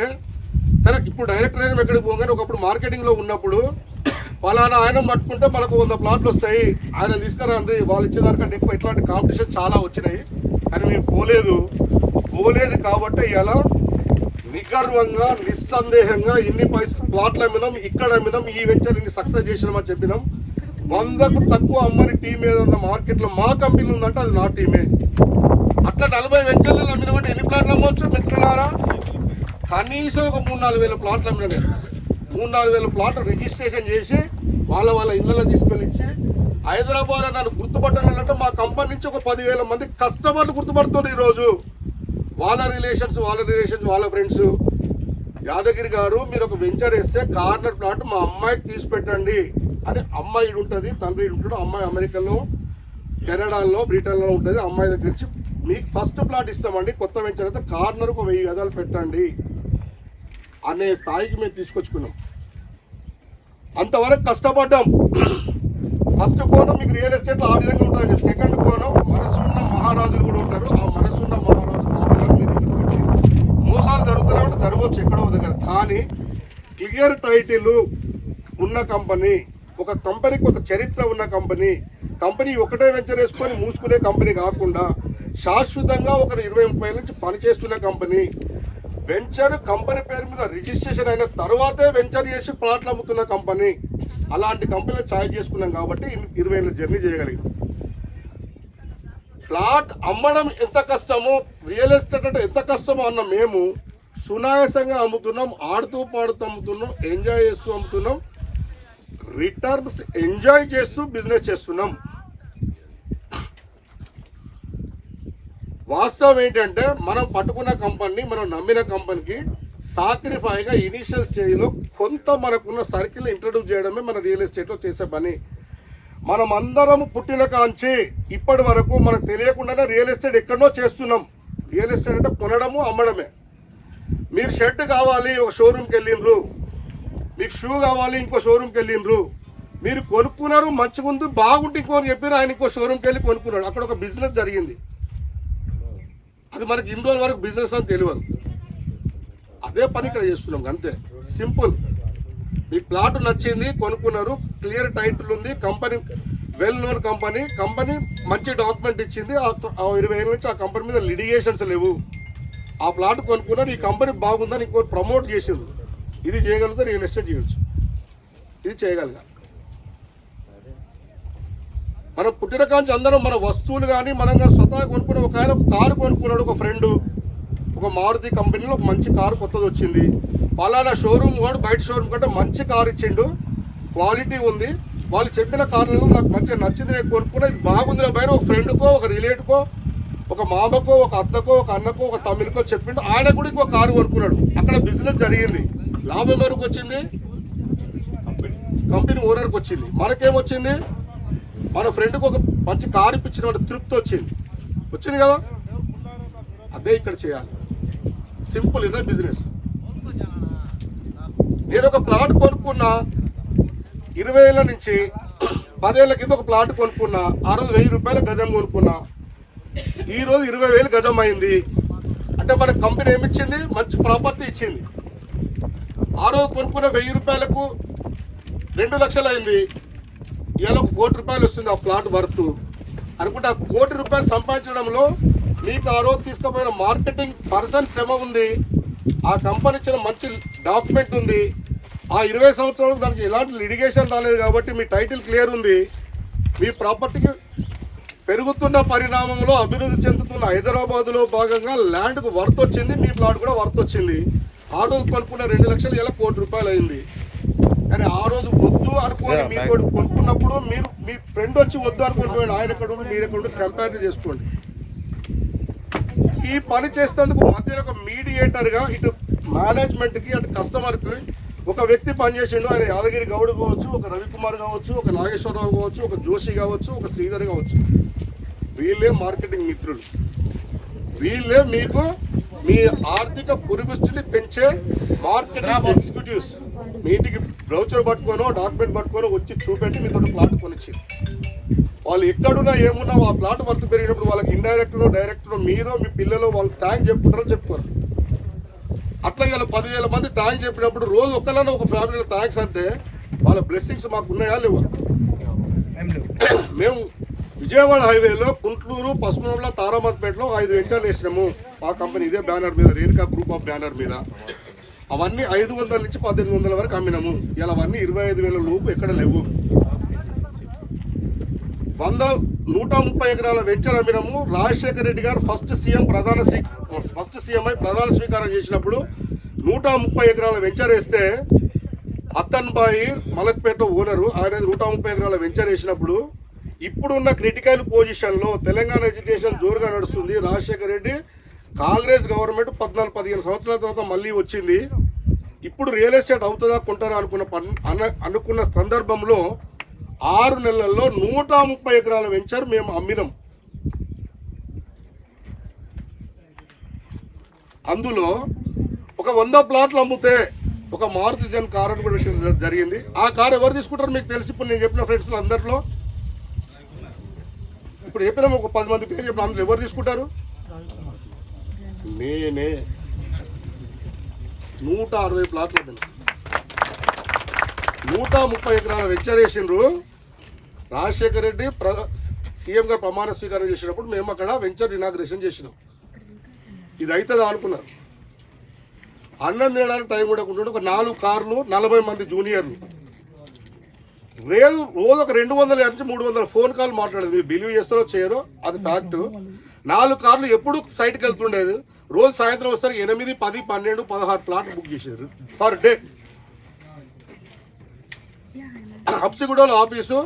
సరే. ఇప్పుడు డైరెక్టర్ అయినా ఎక్కడికి పోగానే ఒకప్పుడు మార్కెటింగ్లో ఉన్నప్పుడు ఫలానా ఆయన పట్టుకుంటే మనకు 100 ప్లాట్లు వస్తాయి, ఆయన తీసుకురండి, వాళ్ళు ఇచ్చేదానికంటే ఎక్కువ ఇట్లాంటి కాంపిటీషన్ చాలా వచ్చినాయి. కానీ మేము పోలేదు కాబట్టి ఇలా నిగర్వంగా నిస్సందేహంగా ఇన్ని పైసలు ప్లాట్లు అమ్మినాం, ఇక్కడ అమ్మినాం, ఈ వెంచర్ ఇన్ని సక్సెస్ చేసినామని చెప్పినాం. 100కు తక్కువ అమ్మని టీం ఏదన్నా మార్కెట్లో మా కంపెనీ ఉందంటే అది నా టీమే. అట్లా 40 వెంచర్లు అమ్మినామంటే ఎన్ని ప్లాట్లు అమ్మవచ్చు మిత్రులారా? కనీసం ఒక 3-4 వేల ప్లాట్లు అమ్మినా. 3-4 వేల ప్లాట్లు రిజిస్ట్రేషన్ చేసి వాళ్ళ ఇళ్ళలో తీసుకెళ్ళి ఇచ్చి హైదరాబాద్ నన్ను గుర్తుపట్టాలంటే మా కంపెనీ నుంచి ఒక 10,000 మంది కస్టమర్లు గుర్తుపడుతున్నారు ఈరోజు. వాళ్ళ రిలేషన్స్ వాళ్ళ ఫ్రెండ్స్. యాదగిరి గారు మీరు ఒక వెంచర్ వేస్తే కార్నర్ ప్లాట్ మా అమ్మాయికి తీసి పెట్టండి అని అమ్మాయి ఉంటుంది, తండ్రి ఉంటాడు. అమ్మాయి అమెరికాలో, కెనడాలో, బ్రిటన్లో ఉంటుంది. అమ్మాయి దగ్గర నుంచి మీకు ఫస్ట్ ప్లాట్ ఇస్తామండి, కొత్త వెంచర్ అయితే కార్నర్కు 1000 గదాలు పెట్టండి అనే స్థాయికి మేము తీసుకొచ్చుకున్నాం. అంతవరకు కష్టపడ్డాం. ఫస్ట్ కోణం మీకు రియల్ ఎస్టేట్లో ఆ విధంగా ఉంటుంది. సెకండ్ కోణం మనసున్న మహారాజులు కూడా ఉంటారు. ఆ మనసున్న మహారాజు కావాలని మీరు ఎందుకంటే మోసాలు జరుగుతున్నాయంటే జరగవచ్చు ఎక్కడో దగ్గర. కానీ క్లియర్ టైటిల్ ఉన్న కంపెనీ, ఒక కంపెనీకి ఒక చరిత్ర ఉన్న కంపెనీ ఒకటే వెంచర్ వేసుకొని మూసుకునే కంపెనీ కాకుండా శాశ్వతంగా ఒక 20-30 నుంచి పనిచేస్తున్న కంపెనీ, వెంచర్ కంపెనీ పేరు మీద రిజిస్ట్రేషన్ అయిన తర్వాతే వెంచర్ చేసి ప్లాట్లు అమ్ముతున్న కంపెనీ, అలాంటి కంపెనీలు ఛాయిస్ చేసుకున్నాం కాబట్టి 20 ఏళ్ళ జర్నీ చేయగలిగాం. ప్లాట్ అమ్మడం ఎంత కష్టమో, రియల్ ఎస్టేట్ అంటే ఎంత కష్టమో అన్న మేము సునాయాసంగా అమ్ముతున్నాం, ఆడుతూ పాడుతూ అమ్ముతున్నాం, ఎంజాయ్ చేస్తూ అమ్ముతున్నాం, రిటర్న్స్ ఎంజాయ్ చేస్తూ బిజినెస్ చేస్తున్నాం. వాస్తవం ఏంటంటే మనం పట్టుకున్న కంపెనీ, మనం నమ్మిన కంపెనీకి సాక్రిఫైగా ఇనీషియల్ స్టేజ్లో కొంత మనకున్న సర్కిల్ ఇంట్రడ్యూస్ చేయడమే మన రియల్ ఎస్టేట్లో చేసే పని. మనం అందరం పుట్టిన కాంచి ఇప్పటి వరకు మనకు తెలియకుండానే రియల్ ఎస్టేట్ ఎక్కడో చేస్తున్నాం. రియల్ ఎస్టేట్ అంటే కొనడము అమ్మడమే. మీరు షర్ట్ కావాలి ఒక షోరూమ్కి వెళ్ళిండ్రు, మీకు షూ కావాలి ఇంకో షోరూమ్కి వెళ్ళిండ్రు, మీరు కొనుక్కున్నారు, మంచిగా ఉంది బాగుంటే ఇంకోని చెప్పారు, ఆయన ఇంకో షోరూమ్కి వెళ్ళి కొనుక్కున్నాడు. అక్కడ ఒక బిజినెస్ జరిగింది. అది మనకి ఇన్ని రోజుల వరకు బిజినెస్ అని తెలియదు. అదే పని ఇక్కడ చేస్తున్నాం అంతే, సింపుల్. మీ ప్లాట్ నచ్చింది, కొనుక్కున్నారు, క్లియర్ టైటిల్ ఉంది, కంపెనీ వెల్ నోన్ కంపెనీ మంచి డాక్యుమెంట్ ఇచ్చింది. 20 ఏళ్ళ నుంచి ఆ కంపెనీ మీద లిటిగేషన్స్ లేవు. ఆ ప్లాట్ కొనుక్కున్నారు, ఈ కంపెనీ బాగుందని ఇంకోటి ప్రమోట్ చేసింది. ఇది చేయగలిగితే రియల్ ఎస్టేట్ చేయొచ్చు. ఇది చేయగలిగా. మనం పుట్టిన కాంచి అందరం మన వస్తువులు కానీ మనం కానీ స్వతహా కొనుక్కున్న ఒక ఆయన కారు కొనుక్కున్నాడు, ఒక ఫ్రెండ్ ఒక మారుతి కంపెనీలో ఒక మంచి కారు కొత్తది వచ్చింది. పలానా షోరూమ్ వాడు బయట షోరూమ్ కంటే మంచి కారు ఇచ్చిండు, క్వాలిటీ ఉంది, వాళ్ళు చెప్పిన కార్లలో నాకు మంచిగా నచ్చింది, నేను కొనుక్కున్నా, ఇది బాగుంది పైన ఒక ఫ్రెండ్కో ఒక రిలేటివ్కో ఒక మామకో ఒక అత్తకో ఒక అన్నకో ఒక తమ్మునికో చెప్పిండు. ఆయన కూడా ఇంకో కారు కొనుక్కున్నాడు. అక్కడ బిజినెస్ జరిగింది. లాభం ఎవరికి వచ్చింది? కంపెనీ ఓనర్కి వచ్చింది. మనకేమొచ్చింది? మన ఫ్రెండ్కి ఒక మంచి కారు ఇప్పించిన తృప్తి వచ్చింది కదా. అదే ఇక్కడ చేయాలి, సింపుల్. ఇదే బిజినెస్. నేను ఒక ప్లాట్ కొనుక్కున్నా 20 ఏళ్ళ నుంచి 10 ఏళ్ళ కింద ఒక ప్లాట్ కొనుక్కున్నా. ఆ రోజు 1000 రూపాయల గజం కొనుక్కున్నా. ఈ రోజు 20,000 గజం అయింది. అంటే మన కంపెనీ ఏమిచ్చింది? మంచి ప్రాపర్టీ ఇచ్చింది. ఆ రోజు కొనుక్కున్న 1000 రూపాయలకు 2 లక్షలు అయింది. ఇవాళ 1 కోటి రూపాయలు వస్తుంది ఆ ప్లాట్ వర్త్ అనుకుంటే, ఆ 1 కోటి రూపాయలు సంపాదించడంలో మీకు ఆ రోజు తీసుకుపోయిన మార్కెటింగ్ పర్సన్ శ్రమ ఉంది, ఆ కంపెనీ ఇచ్చిన మంచి డాక్యుమెంట్ ఉంది, ఆ 20 సంవత్సరాలకు దానికి ఎలాంటి లిటిగేషన్ రాలేదు కాబట్టి మీ టైటిల్ క్లియర్ ఉంది. మీ ప్రాపర్టీకి పెరుగుతున్న పరిణామంలో అభివృద్ధి చెందుతున్న హైదరాబాద్లో భాగంగా ల్యాండ్కు వర్త్ వచ్చింది, మీ ప్లాట్ కూడా వర్త్ వచ్చింది. ఆ రోజు కొనుక్కున్న 2 లక్షలు ఇలా ₹1 కోటి అయింది. కానీ ఆ రోజు వద్దు అనుకోని మీతో కొనుక్కున్నప్పుడు మీరు మీ ఫ్రెండ్ వచ్చి వద్దు అనుకుంటున్నాడు, ఆయన ఎక్కడ ఉండి మీరు ఎక్కడ ఉండి కంపేర్ చేసుకోండి. ఈ పని చేసేందుకు మధ్యలో ఒక మీడియేటర్గా ఇటు మేనేజ్మెంట్కి అటు కస్టమర్కి ఒక వ్యక్తి పనిచేసిండు. ఆయన యాదగిరి గౌడ్ కావచ్చు, ఒక రవికుమార్ కావచ్చు, ఒక నాగేశ్వరరావు కావచ్చు, ఒక జోషి కావచ్చు, ఒక శ్రీధర్ కావచ్చు. వీళ్ళే మార్కెటింగ్ మిత్రులు. వీళ్ళే మీకు మీ ఆర్థిక పురిగుష్టిని పెంచే మార్కెటింగ్ ఎగ్జిక్యూటివ్స్. మీ ఇంటికి బ్రౌచర్ పట్టుకోనో డాక్యుమెంట్ పట్టుకోనో వచ్చి చూపెట్టి మీతో ప్లాట్ కొనిచ్చి వాళ్ళు ఎక్కడున్నా ఏమున్నా ఆ ప్లాట్ వర్త్ పెరిగినప్పుడు వాళ్ళకి ఇండైరెక్ట్నో డైరెక్ట్నో మీరో మీ పిల్లలు వాళ్ళు థ్యాంక్ చెప్పుకుంటారో చెప్పుకోరు. అట్లా ఇలా 10,000 మంది థ్యాంక్ చెప్పినప్పుడు రోజు ఒక్కళ్ళన్నా ఒక ఫ్యామిలీలో థ్యాంక్స్ అంటే వాళ్ళ బ్లెస్సింగ్స్ మాకు ఉన్నాయా లేవా? మేము విజయవాడ హైవేలో కుంట్లూరు, పసుమూల, తారామతిపేటలో 5 వెంచర్లు వేసినాము. మా కంపెనీ ఇదే బ్యానర్ మీద, రేణుకా గ్రూప్ ఆఫ్ బ్యానర్ మీద. అవన్నీ 500 నుంచి 1800 వరకు అమ్మినాము. ఇలా అవన్నీ 25,000 లోపు ఎక్కడ లేవు. 130 ఎకరాల వెంచర్ అమ్మినాము. రాజశేఖర రెడ్డి గారు ఫస్ట్ సీఎం అయి ప్రధాన స్వీకారం చేసినప్పుడు 130 ఎకరాల వెంచర్ వేస్తే అత్తన్బాయి మలక్పేట ఓనరు ఆయన 130 ఎకరాల వెంచర్ వేసినప్పుడు ఇప్పుడున్న క్రిటికల్ పొజిషన్లో తెలంగాణ ఎడ్యుకేషన్ జోరుగా నడుస్తుంది. రాజశేఖర రెడ్డి కాంగ్రెస్ గవర్నమెంట్ 14-15 సంవత్సరాల తర్వాత మళ్ళీ వచ్చింది. ఇప్పుడు రియల్ ఎస్టేట్ అవుతుందా కొంటారా అనుకున్న సందర్భంలో 6 నెలల్లో 130 ఎకరాల వెంచర్ మేము అమ్మినాం. అందులో ఒక 100 ప్లాట్లు అమ్మితే ఒక మారుతి జన్ కార్ అని కూడా విషయం జరిగింది. ఆ కార్ ఎవరు తీసుకుంటారు మీకు తెలిసి ఇప్పుడు నేను చెప్పిన ఫ్రెండ్స్ అందరిలో ఇప్పుడు చెప్పినాము ఒక 10 మంది పేరు చెప్పిన అందులో ఎవరు తీసుకుంటారు? నేనే 160 ప్లాట్లు 130 ఎకరాల వెంచర్ వేసిండ్రు. రాజశేఖర రెడ్డి సీఎం గారు ప్రమాణ స్వీకారం చేసినప్పుడు మేము అక్కడ వెంచర్ ఇనాగ్రేషన్ చేసినాం. ఇది అవుతుందా అనుకున్నారు. అన్నం తినడానికి టైం ఉండకుండా ఒక 4 కార్లు 40 మంది జూనియర్లు రోజు ఒక 200 నుంచి 300 ఫోన్ కాల్ మాట్లాడేది. మీరు బిలీవ్ చేస్తారో చేయరో అది ఫ్యాక్ట్. 4 కార్లు ఎప్పుడు సైట్కి వెళ్తుండేది. రోజు సాయంత్రం వస్తారు 8, 10, 12, 16 ప్లాట్ బుక్ చేశారు పర్ డే. హబ్సిగూడలో ఆఫీసు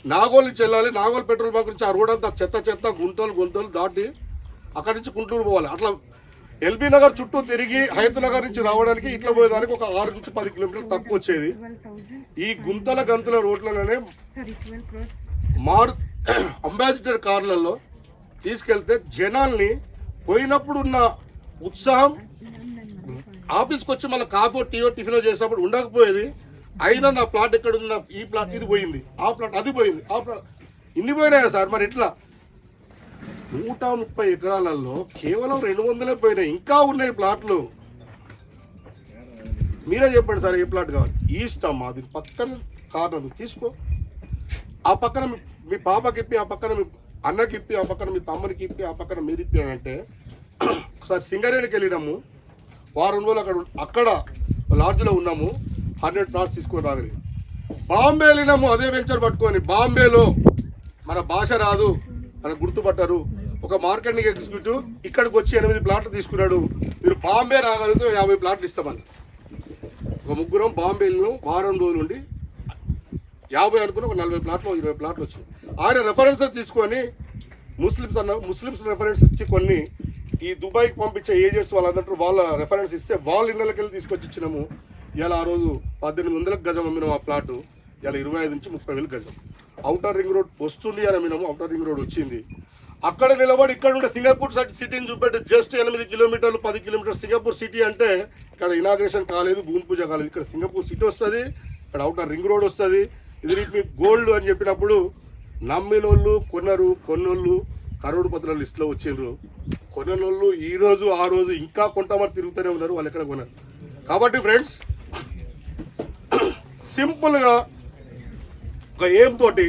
నాగోల్ నుంచి వెళ్ళాలి. నాగోల్ పెట్రోల్ బంక్ నుంచి ఆ రోడ్ అంతా చెత్త గుంతలు దాటి అక్కడి నుంచి గుంటూరు పోవాలి. అట్లా ఎల్బీ నగర్ చుట్టూ తిరిగి హయత్ నగర్ నుంచి రావడానికి ఇట్లా పోయేదానికి ఒక 6 నుంచి 10 కిలోమీటర్లు తక్కువ వచ్చేది. ఈ గంతుల రోడ్లలోనే అంబాసిడర్ కార్లలో తీసుకెళ్తే జనాల్ని పోయినప్పుడు ఉన్న ఉత్సాహం ఆఫీస్కి వచ్చి మళ్ళీ కాఫీ టీయో టిఫినో చేసినప్పుడు ఉండకపోయేది. అయినా నా ప్లాట్ ఎక్కడ ఉంది, ఈ ప్లాట్ ఇది పోయింది, ఆ ప్లాట్ అది పోయింది, ఆ ప్లాట్ ఇన్ని పోయినాయా సార్? మరి ఎట్లా 130 ఎకరాలలో కేవలం 200 పోయినాయి. ఇంకా ఉన్నాయి ప్లాట్లు. మీరే చెప్పండి సార్ ఏ ప్లాట్ కావాలి? ఈస్ట్ అమ్మా, దీని పక్కన కార్నర్ తీసుకో. ఆ పక్కన మీ పాపకి ఇప్పి, ఆ పక్కన మీ అన్నకి ఇప్పి, ఆ పక్కన మీ తమ్మనికి ఇప్పి, ఆ పక్కన మీరు ఇప్పి అని అంటే ఒకసారి సింగరేణికి వెళ్ళినాము. వారం రోజులు అక్కడ లాడ్జ్లో ఉన్నాము. 100 ప్లాట్స్ తీసుకొని రాగలిగాం. బాంబే వెళ్ళినాము అదే వెంచర్ పట్టుకొని. బాంబేలో మన భాష రాదు, మన గుర్తుపట్టారు. ఒక మార్కెటింగ్ ఎగ్జిక్యూటివ్ ఇక్కడికి వచ్చి 8 ప్లాట్లు తీసుకున్నాడు. మీరు బాంబే రాగలిగితే 50 ప్లాట్లు ఇస్తామని. ఒక ముగ్గురం బాంబే వెళ్ళినాం. వారం రోజులు ఉండి 50 అనుకుని ఒక 40 ప్లాట్లు 20 ప్లాట్లు వచ్చింది. ఆయన రెఫరెన్సెస్ తీసుకొని ముస్లిమ్స్ రెఫరెన్స్ ఇచ్చి కొన్ని ఈ దుబాయ్కి పంపించే ఏజెంట్స్ వాళ్ళందరూ వాళ్ళ రెఫరెన్స్ ఇస్తే వాళ్ళ ఇళ్ళకి వెళ్ళి తీసుకొచ్చి ఇచ్చినాము. ఇలా ఆ రోజు 1800 గజం అమ్మినాము. ఆ ప్లాటు ఇలా 25 నుంచి 30,000 గజం. అవుటర్ రింగ్ రోడ్ వస్తుంది అని అమ్మినాము. అవుటర్ రింగ్ రోడ్ వచ్చింది. అక్కడ నిలబడి ఇక్కడ ఉండే సింగపూర్ సిటీని చూపెట్టి జస్ట్ 8 కిలోమీటర్లు 10 కిలోమీటర్లు సింగపూర్ సిటీ అంటే ఇక్కడ ఇనాగ్రేషన్ కాలేదు, భూమి పూజ కాలేదు. ఇక్కడ సింగపూర్ సిటీ వస్తుంది, ఇక్కడ అవుటర్ రింగ్ రోడ్ వస్తుంది. ఇది మీకు గోల్డ్ అని చెప్పినప్పుడు నమ్మినోళ్ళు కొన్నోళ్ళు కరోడుపతుల లిస్టులో వచ్చిండ్రు. కొనోళ్ళు ఈ రోజు ఆ రోజు ఇంకా కొంతమంది తిరుగుతూనే ఉన్నారు. వాళ్ళు ఎక్కడ కొన్నారు. కాబట్టి ఫ్రెండ్స్ సింపుల్గా ఒక ఏం తోటి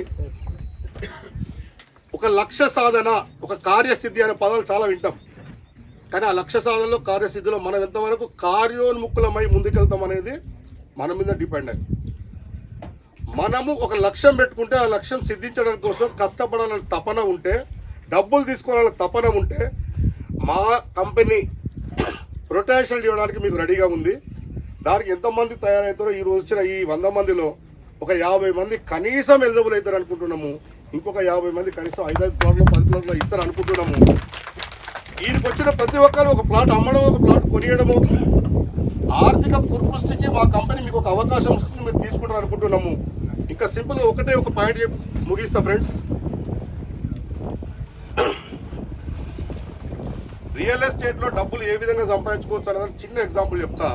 ఒక లక్ష్య సాధన, ఒక కార్యసిద్ధి అనే పదాలు చాలా వింటాం. కానీ ఆ లక్ష్య సాధనలో కార్యసిద్ధిలో మనం ఎంతవరకు కార్యోన్ముఖులమై ముందుకెళ్తాం అనేది మన మీద డిపెండ్ అయింది. మనము ఒక లక్ష్యం పెట్టుకుంటే ఆ లక్ష్యం సిద్ధించడం కోసం కష్టపడాలని తపన ఉంటే, డబ్బులు తీసుకోవాలని తపన ఉంటే మా కంపెనీ పొటెన్షియల్ ఇవ్వడానికి మీకు రెడీగా ఉంది. దానికి ఎంతమంది తయారవుతారో ఈ రోజు వచ్చిన ఈ 100 మందిలో ఒక 50 మంది కనీసం ఎలిజిబుల్ అవుతారు అనుకుంటున్నాము. ఇంకొక 50 మంది కనీసం 5 ప్లాట్లో 10 ప్లాట్లో ఇస్తారు అనుకుంటున్నాము. వీరికి వచ్చిన ప్రతి ఒక్కరు ఒక ప్లాట్ అమ్మడం, ఒక ప్లాట్ కొనియడము, ఆర్థిక పుష్టికి మా కంపెనీ మీకు ఒక అవకాశం వస్తుంది, మీరు తీసుకుంటారు అనుకుంటున్నాము. ఇంకా సింపుల్గా ఒకటే ఒక పాయింట్ ముగిస్తా ఫ్రెండ్స్. రియల్ ఎస్టేట్లో డబ్బులు ఏ విధంగా సంపాదించుకోవచ్చు అనేది చిన్న ఎగ్జాంపుల్ చెప్తా.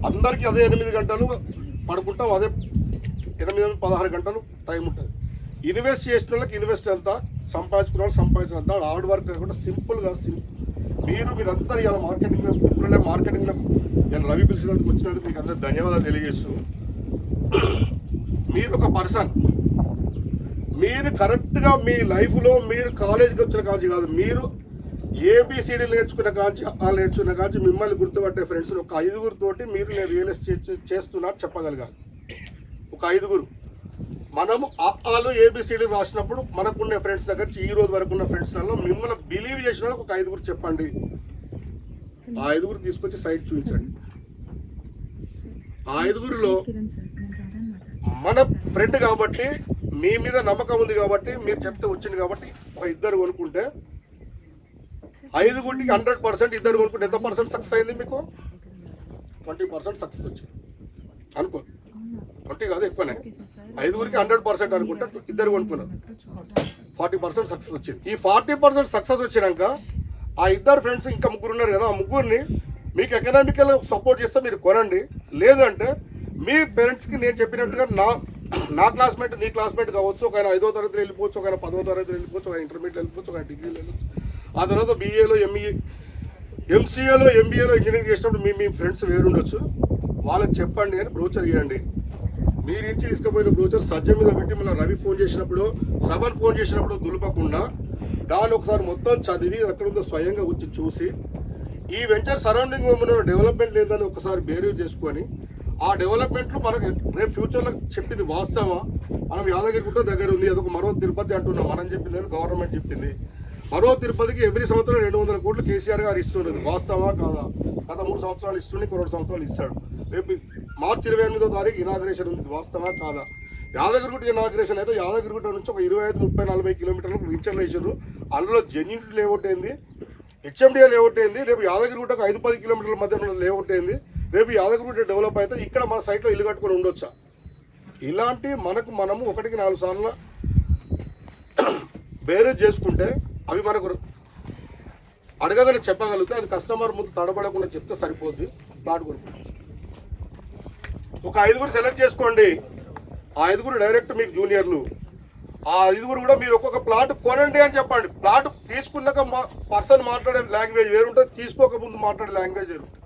అందరికీ అదే 8 గంటలు పడుకుంటాం, అదే 8-16 గంటలు టైం ఉంటుంది. ఇన్వెస్ట్ చేసిన వాళ్ళకి ఇన్వెస్ట్ ఎంత, సంపాదించుకున్న వాళ్ళు సంపాదించినంత, హార్డ్ వర్క్ కాకుండా సింపుల్గా మీరంతా ఇలా మార్కెటింగ్లో ఇప్పుడే మార్కెటింగ్లో ఇలా రవి పిలిచినందుకు వచ్చినందుకు మీకు అందరూ ధన్యవాదాలు తెలియజేస్తూ, మీరు ఒక పర్సన్, మీరు కరెక్ట్గా మీ లైఫ్లో మీరు కాలేజీకి వచ్చిన కాంచి కాదు, మీరు ఏబిసిడి నేర్చుకున్న కాంచి నేర్చుకున్న కాంచి మిమ్మల్ని గుర్తుపట్టే ఫ్రెండ్స్ ఒక 5గురితోటి మీరు నేను రియల్ ఎస్టేట్ చేస్తున్నా చెప్పగలగాలి. ఒక 5గురు మనము ఆలు ఏబిసిడి రాసినప్పుడు మనకున్న ఫ్రెండ్స్ దగ్గర నుంచి ఈ రోజు వరకు ఉన్న ఫ్రెండ్స్లలో మిమ్మల్ని బిలీవ్ చేసిన వాళ్ళకి ఒక 5గురు చెప్పండి. ఆ 5గురు తీసుకొచ్చి సైట్ చూపించండి. ఆ 5గురిలో మన ఫ్రెండ్ కాబట్టి, మీ మీద నమ్మకం ఉంది కాబట్టి, మీరు చెప్తే వచ్చింది కాబట్టి ఒక 2 కొనుక్కుంటే 5గురికి 100%, 2 కొనుక్కుంటే ఎంత పర్సెంట్ సక్సెస్ అయింది? మీకు 20% సక్సెస్ వచ్చింది అనుకో. 20 కాదు, ఎక్కువనే. 5గురికి 100% అనుకుంటే 2 కొనుక్కున్నారు, 40% సక్సెస్ వచ్చింది. ఈ 40% సక్సెస్ వచ్చినాక ఆ 2 ఫ్రెండ్స్ ఇంకా 3 ఉన్నారు కదా, ఆ 3ని మీకు ఎకనామికల్ సపోర్ట్ చేస్తే మీరు కొనండి. లేదంటే మీ పేరెంట్స్కి నేను చెప్పినట్టుగా నా క్లాస్మేట్, నీ క్లాస్మేట్ కావచ్చు, ఒక ఆయన 5వ తరగతి వెళ్ళిపోవచ్చు, ఒక ఆయన 10వ తరగతి వెళ్ళిపోవచ్చు, ఒక ఆయన ఇంటర్మీడియట్ వెళ్ళిపోవచ్చు, ఒక ఆయన డిగ్రీలో వెళ్ళిపోవచ్చు, ఆ తర్వాత BAలో MCAలో MBAలో ఇంజనీరింగ్ చేసినప్పుడు మీ ఫ్రెండ్స్ వేరుండొచ్చు. వాళ్ళకి చెప్పండి అని బ్రోచర్ ఇవ్వండి. మీరు నుంచి తీసుకుపోయిన బ్రోచర్ సజ్జ మీద పెట్టి మళ్ళీ రవి ఫోన్ చేసినప్పుడు, శ్రవణ్ ఫోన్ చేసినప్పుడు దులుపకుండా దాన్ని ఒకసారి మొత్తం చదివి అక్కడ ఉందో స్వయంగా వచ్చి చూసి, ఈ వెంచర్ సరౌండింగ్ ఉన్న డెవలప్మెంట్ లేదని ఒకసారి బేరీజ్ చేసుకొని, ఆ డెవలప్మెంట్లు మనకు రేపు ఫ్యూచర్లో చెప్పింది వాస్తవా, మనం యాదగిరిగుట్ట దగ్గర ఉంది, అదొక మరో తిరుపతి అంటున్నాం, మనం చెప్పింది గవర్నమెంట్ చెప్పింది. మరో తిరుపతికి ఎవ్రీ సంవత్సరం 200 కోట్లు కేసీఆర్ గారు ఇస్తుండేది, వాస్తవా కాదా? గత 3 సంవత్సరాలు ఇస్తుండే, 2 సంవత్సరాలు ఇస్తాడు. రేపు మార్చి 28వ తారీఖు ఇనాగ్రేషన్ ఉంది, వాస్తవా కాదా? యాదగిరిగుట్ట ఇనాగ్రేషన్ అయితే యాదగిరిగుట్ట నుంచి ఒక 25, 30, 40 కిలోమీటర్లకు వెంచర్లు వేసారు. అందులో జెన్యూన్ లేఅవుట్ అయింది, HMDA లేఅవుట్ అయింది. రేపు యాదగిరిగుట్టకు 5-10 కిలోమీటర్ల మధ్య లేఅవుట్ అయింది. రేపు యాదగిరిగుట్ట డెవలప్ అయితే ఇక్కడ మన సైట్లో ఇల్లు కట్టుకొని ఉండొచ్చా? ఇలాంటి మనము 1కి 4 సార్లు బేరేజ్ చేసుకుంటే అవి మనకు అడగగానే చెప్పగలిగితే అది కస్టమర్ ముందు తడబడకుండా చెప్తే సరిపోద్ది. ప్లాట్ కొనుక్కుంటాం. ఒక 5గురు సెలెక్ట్ చేసుకోండి. ఆ 5గురు డైరెక్ట్ మీకు జూనియర్లు. ఆ 5గురు కూడా మీరు ఒక్కొక్క ప్లాట్ కొనండి అని చెప్పండి. ప్లాట్ తీసుకున్నాక పర్సన్ మాట్లాడే లాంగ్వేజ్ వేరుంటుంది, తీసుకోక ముందు మాట్లాడే లాంగ్వేజ్ వేరుంటుంది.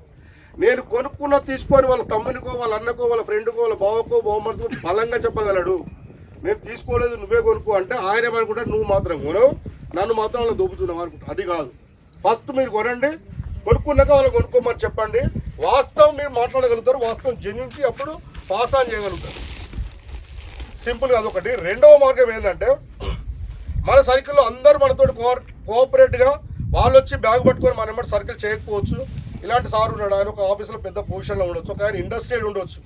నేను కొనుక్కున్న తీసుకొని వాళ్ళ తమ్మునికో, వాళ్ళ అన్నకో, వాళ్ళ ఫ్రెండ్కో, వాళ్ళ బావకో, బావమర్దికో బలంగా చెప్పగలడు. నేను తీసుకోలేదు, నువ్వే కొనుక్కో అంటే ఆయన ఏమనుకుంటే నువ్వు మాత్రం కొనవు, నన్ను మాత్రం అలా దొబ్బుతున్నావు అనుకుంటా. అది కాదు. ఫస్ట్ మీరు కొనండి, కొనుక్కున్నాక వాళ్ళు కొనుక్కోమని చెప్పండి. వాస్తవం మీరు మాట్లాడగలుగుతారు, వాస్తవం జెన్యూన్కి అప్పుడు పాస్ ఆన్ చేయగలుగుతారు. సింపుల్గా అదొకటి. రెండవ మార్గం ఏంటంటే, మన సర్కిల్లో అందరూ మనతో కోఆపరేట్గా వాళ్ళు వచ్చి బ్యాగ్ పట్టుకొని మన ఎమ్మటి సర్కిల్ చేయకపోవచ్చు. ఇలాంటి సార్ ఉన్నాడు, ఆయన ఒక ఆఫీస్లో పెద్ద పొజిషన్లో ఉండొచ్చు, ఒక ఆయన ఇండస్ట్రియల్ ఉండొచ్చు,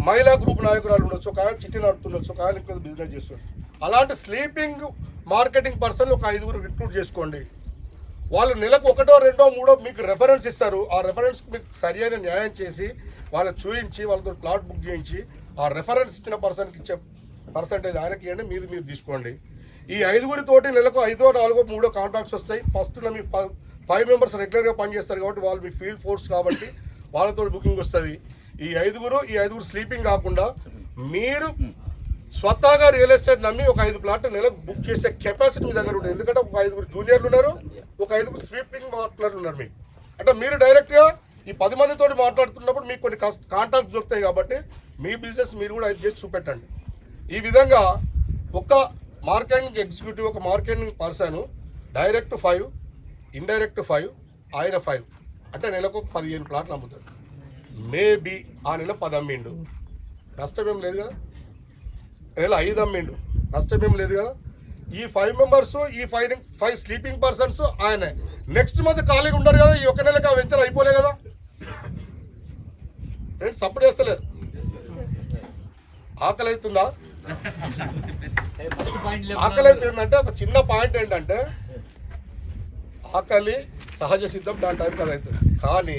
మహిళా గ్రూప్ నాయకురాలు ఉండొచ్చు, ఒక ఆయన చిట్టి నడుతుండొచ్చు, ఒక ఆయన ఇంకొక బిజినెస్ చేస్తుండొచ్చు. అలాంటి స్లీపింగ్ మార్కెటింగ్ పర్సన్ ఒక 5గురు రిక్రూట్ చేసుకోండి. వాళ్ళు నెలకు 1, 2, 3 మీకు రెఫరెన్స్ ఇస్తారు. ఆ రెఫరెన్స్ మీకు సరి అయిన న్యాయం చేసి వాళ్ళని చూయించి వాళ్ళతో ప్లాట్ బుక్ చేయించి ఆ రెఫరెన్స్ ఇచ్చిన పర్సన్కి ఇచ్చే పర్సంటేజ్ ఆయనకి ఇవ్వండి, మీరు తీసుకోండి. ఈ 5గురితోటి నెలకు 5, 4, 3 కాంట్రాక్ట్స్ వస్తాయి. ఫస్ట్ మీ 5 మెంబర్స్ రెగ్యులర్గా పనిచేస్తారు కాబట్టి వాళ్ళు మీ ఫీల్డ్ ఫోర్స్ కాబట్టి వాళ్ళతో బుకింగ్ వస్తుంది. ఈ 5గురు స్లీపింగ్ కాకుండా మీరు స్వతహాగా రియల్ ఎస్టేట్ నమ్మి ఒక 5 ప్లాట్ నెలకు బుక్ చేసే కెపాసిటీ మీ దగ్గర ఉంటుంది. ఎందుకంటే ఒక 5గురు జూనియర్లు ఉన్నారు, ఒక 5గురు స్లీపింగ్ మాట్లాడుతున్నారు ఉన్నారు. మీకు అంటే మీరు డైరెక్ట్గా ఈ 10 మందితో మాట్లాడుతున్నప్పుడు మీకు కొన్ని కాంటాక్ట్స్ దొరుకుతాయి కాబట్టి మీ బిజినెస్ మీరు కూడా అది చేసి చూపెట్టండి. ఈ విధంగా ఒక మార్కెటింగ్ ఎగ్జిక్యూటివ్, ఒక మార్కెటింగ్ పర్సన్ డైరెక్ట్ 5, ఇండైరెక్ట్ 5, ఆయన 5 అంటే నెలకు 15 ప్లాట్లు అమ్ముతాడు. మేబీ ఆ నెల 10 అమ్మిండు, నష్టమేం లేదు కదా. నెల 5 అమ్మిండు, నష్టమేం లేదు కదా. ఈ 5 మెంబర్స్, ఈ 5 స్లీపింగ్ పర్సన్స్ ఆయనే నెక్స్ట్ మంత్ ఖాళీగా ఉండరు కదా, ఈ ఒక్క నెలకి ఆ వెంచర్ అయిపోలే కదా. ఫ్రెండ్స్ సపోర్ట్ చేస్తలేరు. ఆకలి అవుతుందా? ఆకలి అవుతుందంటే ఒక చిన్న పాయింట్ ఏంటంటే, ఆకలి సహజ సిద్ధం, దాని టైంకి అది అవుతుంది. కానీ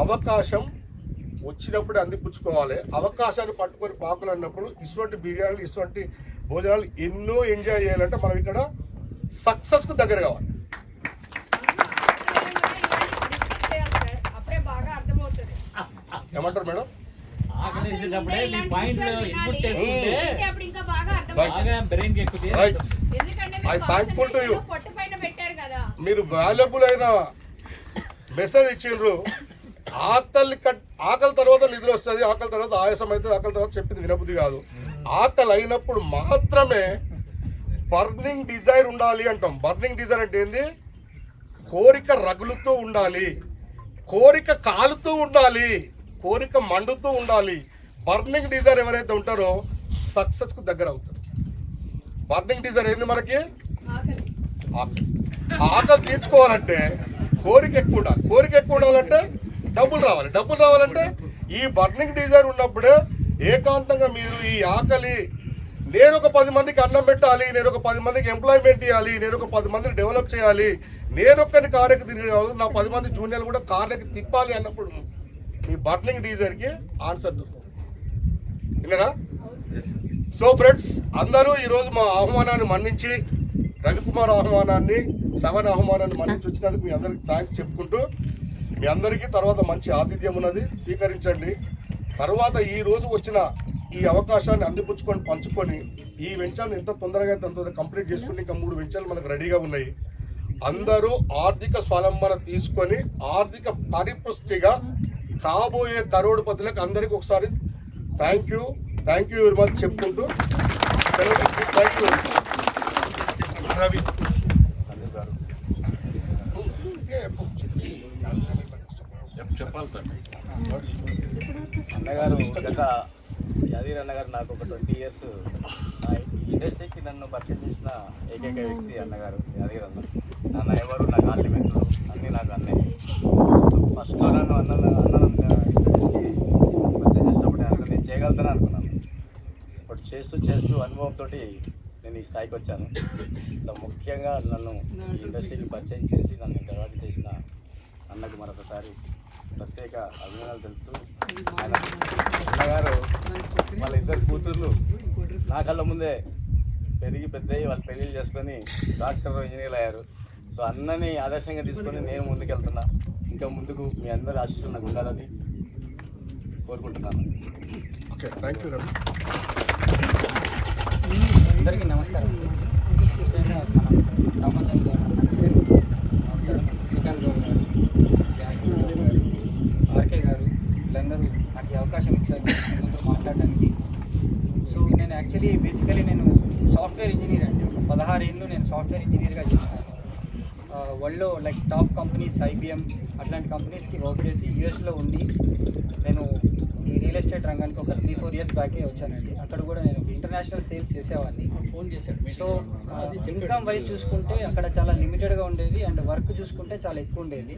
అవకాశం వచ్చినప్పుడు అందిపుచ్చుకోవాలి. అవకాశాన్ని పట్టుకొని పాకులు అన్నప్పుడు ఇటువంటి బిర్యానీలు, ఇటువంటి భోజనాలు ఎన్నో ఎంజాయ్ చేయాలంటే మనం ఇక్కడ సక్సెస్కు దగ్గర కావాలి. ఏమంటారు మేడం? మీరు వాల్యుబుల్ అయిన మెసేజ్ ఇచ్చిండ్రు. ఆకలి తర్వాత నిద్ర వస్తుంది, ఆకలి తర్వాత ఆయాసం అవుతుంది, ఆకలి తర్వాత చెప్పింది వినబుద్ధి కాదు. ఆకలి అయినప్పుడు మాత్రమే బర్నింగ్ డిజైర్ ఉండాలి అంటాం. బర్నింగ్ డిజైర్ అంటే ఏంది? కోరిక రగులుతూ ఉండాలి, కోరిక కాలుతూ ఉండాలి, కోరిక మండుతూ ఉండాలి. బర్నింగ్ డిజైర్ ఎవరైతే ఉంటారో సక్సెస్కు దగ్గర అవుతారు. బర్నింగ్ డిజైర్ ఏంది? మనకి ఆకలి తీర్చుకోవాలంటే కోరిక ఎక్కువ ఉండాలి. కోరిక ఎక్కువ ఉండాలంటే డబ్బులు రావాలి. డబ్బులు రావాలంటే ఈ బర్నింగ్ డిజైర్ ఉన్నప్పుడే ఏకాంతంగా మీరు ఈ ఆకలి, నేను ఒక 10 మందికి అన్నం పెట్టాలి, నేను ఒక 10 మందికి ఎంప్లాయ్మెంట్ ఇవ్వాలి, నేను ఒక 10 మందిని డెవలప్ చేయాలి, నేను ఒక్కరిని కారెక్కి తిరిగి నా 10 మంది జూనియర్లు కూడా కార్లకి తిప్పాలి అన్నప్పుడు మీ బర్నింగ్ డీజర్కి ఆన్సర్ దొరుకుతుంది. విన్నారా? సో ఫ్రెండ్స్, అందరూ ఈరోజు మా ఆహ్వానాన్ని మన్నించి, రవికుమార్ ఆహ్వానాన్ని, శ్రవణ్ ఆహ్వానాన్ని మన్నించి వచ్చినందుకు మీ అందరికి థ్యాంక్స్ చెప్పుకుంటూ, మీ అందరికీ తర్వాత మంచి ఆతిథ్యం ఉన్నది, స్వీకరించండి. తర్వాత ఈ రోజు వచ్చిన ఈ అవకాశాన్ని అందిపుచ్చుకొని పంచుకొని ఈ వెంచర్ని ఎంత తొందరగా అంత కంప్లీట్ చేసుకుని ఇంకా 3 వెంచర్లు మనకు రెడీగా ఉన్నాయి. అందరూ ఆర్థిక స్వలంబన తీసుకొని ఆర్థిక పరిపుష్టిగా కాబోయే కరోడుపతులకు అందరికీ ఒకసారి థ్యాంక్ యూ వెరీ మచ్ చెప్పుకుంటూ థ్యాంక్ యూ. రవి చెప్పాలి సార్. అన్నగారు గత యాదగిరి అన్నగారు నాకు ఒక 20 years నా ఇండస్ట్రీకి నన్ను పరిచయం చేసిన ఏకైక వ్యక్తి అన్నగారు యాదగిరి అన్న. నన్ను ఎవరు నాకు ఆల్రెడీ మిత్రులు, అన్నీ నాకు అన్నయ్య. ఫస్ట్లో నన్ను ఇండస్ట్రీకి పరిచయం చేసినప్పుడు నేను చేయగలుగుతాను అనుకున్నాను. బట్ చేస్తూ అనుభవంతో నేను ఈ స్థాయికి వచ్చాను. సో ముఖ్యంగా నన్ను ఈ ఇండస్ట్రీకి పరిచయం చేసి నన్ను ఇంటర్వ్యూ చేసిన అన్నకు మరొకసారి ప్రత్యేక అభినందనలు తెలుపుతూ, ఆయన అన్నగారు వాళ్ళ 2 కూతుర్లు నా కళ్ళ ముందే పెరిగి పెద్దయి వాళ్ళు పెళ్ళిళ్ళు చేసుకొని డాక్టర్, ఇంజనీర్లు అయ్యారు. సో అన్నని ఆదర్శంగా తీసుకొని నేను ముందుకెళ్తున్నా. ఇంకా ముందుకు మీ అందరి ఆశీస్సులు నాకు ఉండాలని కోరుకుంటున్నాను. Okay, thank you Ravi. అందరికీ నమస్కారం. శ్రీకాంత్ గౌడ్ గారు, ఆర్కే గారు, వీళ్ళందరూ నాకు ఈ అవకాశం ఇచ్చారు ముందు మాట్లాడడానికి. సో నేను యాక్చువల్లీ బేసికలీ నేను సాఫ్ట్వేర్ ఇంజనీర్ అండి. 16 ఏళ్ళు నేను సాఫ్ట్వేర్ ఇంజనీర్గా చేశాను. వరల్డ్లో లైక్ టాప్ కంపెనీస్, IBM అట్లాంటి కంపెనీస్కి వర్క్ చేసి యూఎస్లో ఉండి నేను ఈ రియల్ ఎస్టేట్ రంగానికి ఒక 3-4 years బ్యాకే వచ్చానండి. అక్కడ కూడా నేను ఇంటర్నేషనల్ సేల్స్ చేసేవాడిని. సో ఇన్కమ్ వైజ్ చూసుకుంటే అక్కడ చాలా లిమిటెడ్గా ఉండేది, అండ్ వర్క్ చూసుకుంటే చాలా ఎక్కువ ఉండేది.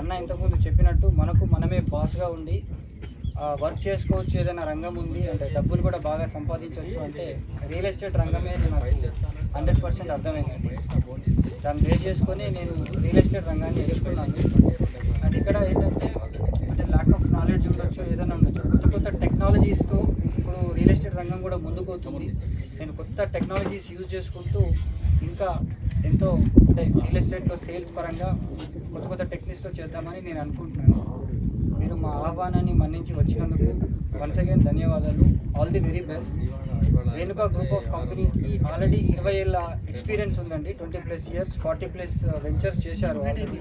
అన్న ఇంతకుముందు చెప్పినట్టు మనమే బాస్గా ఉండి వర్క్ చేసుకోవచ్చు, ఏదైనా రంగం ఉంది అంటే డబ్బులు కూడా బాగా సంపాదించవచ్చు అంటే రియల్ ఎస్టేట్ రంగమే నాకు 100% అర్థమైందండి. దాన్ని బేస్ చేసుకొని నేను రియల్ ఎస్టేట్ రంగాన్ని ఎంచుకున్నాను. అండ్ ఇక్కడ ఏంటంటే అంటే ల్యాక్ ఆఫ్ నాలెడ్జ్ ఉండొచ్చు, ఏదైనా కొత్త టెక్నాలజీస్తో ఇప్పుడు రియల్ ఎస్టేట్ రంగం కూడా ముందుకు వస్తుంది. నేను కొత్త టెక్నాలజీస్ యూజ్ చేసుకుంటూ ఇంకా ఎంతో అంటే రియల్ ఎస్టేట్లో సేల్స్ పరంగా కొత్త టెక్నిక్స్తో చేద్దామని నేను అనుకుంటున్నాను. మీరు మా ఆహ్వానాన్ని మన్నించి వచ్చినందుకు వన్స్ అగైన్ ధన్యవాదాలు. All the very best. Renuka group of కంపెనీకి ఆల్రెడీ 20 ఏళ్ళ ఎక్స్పీరియన్స్ ఉందండి. 20+ years, 40+ వెంచర్స్ చేశారు ఆల్రెడీ.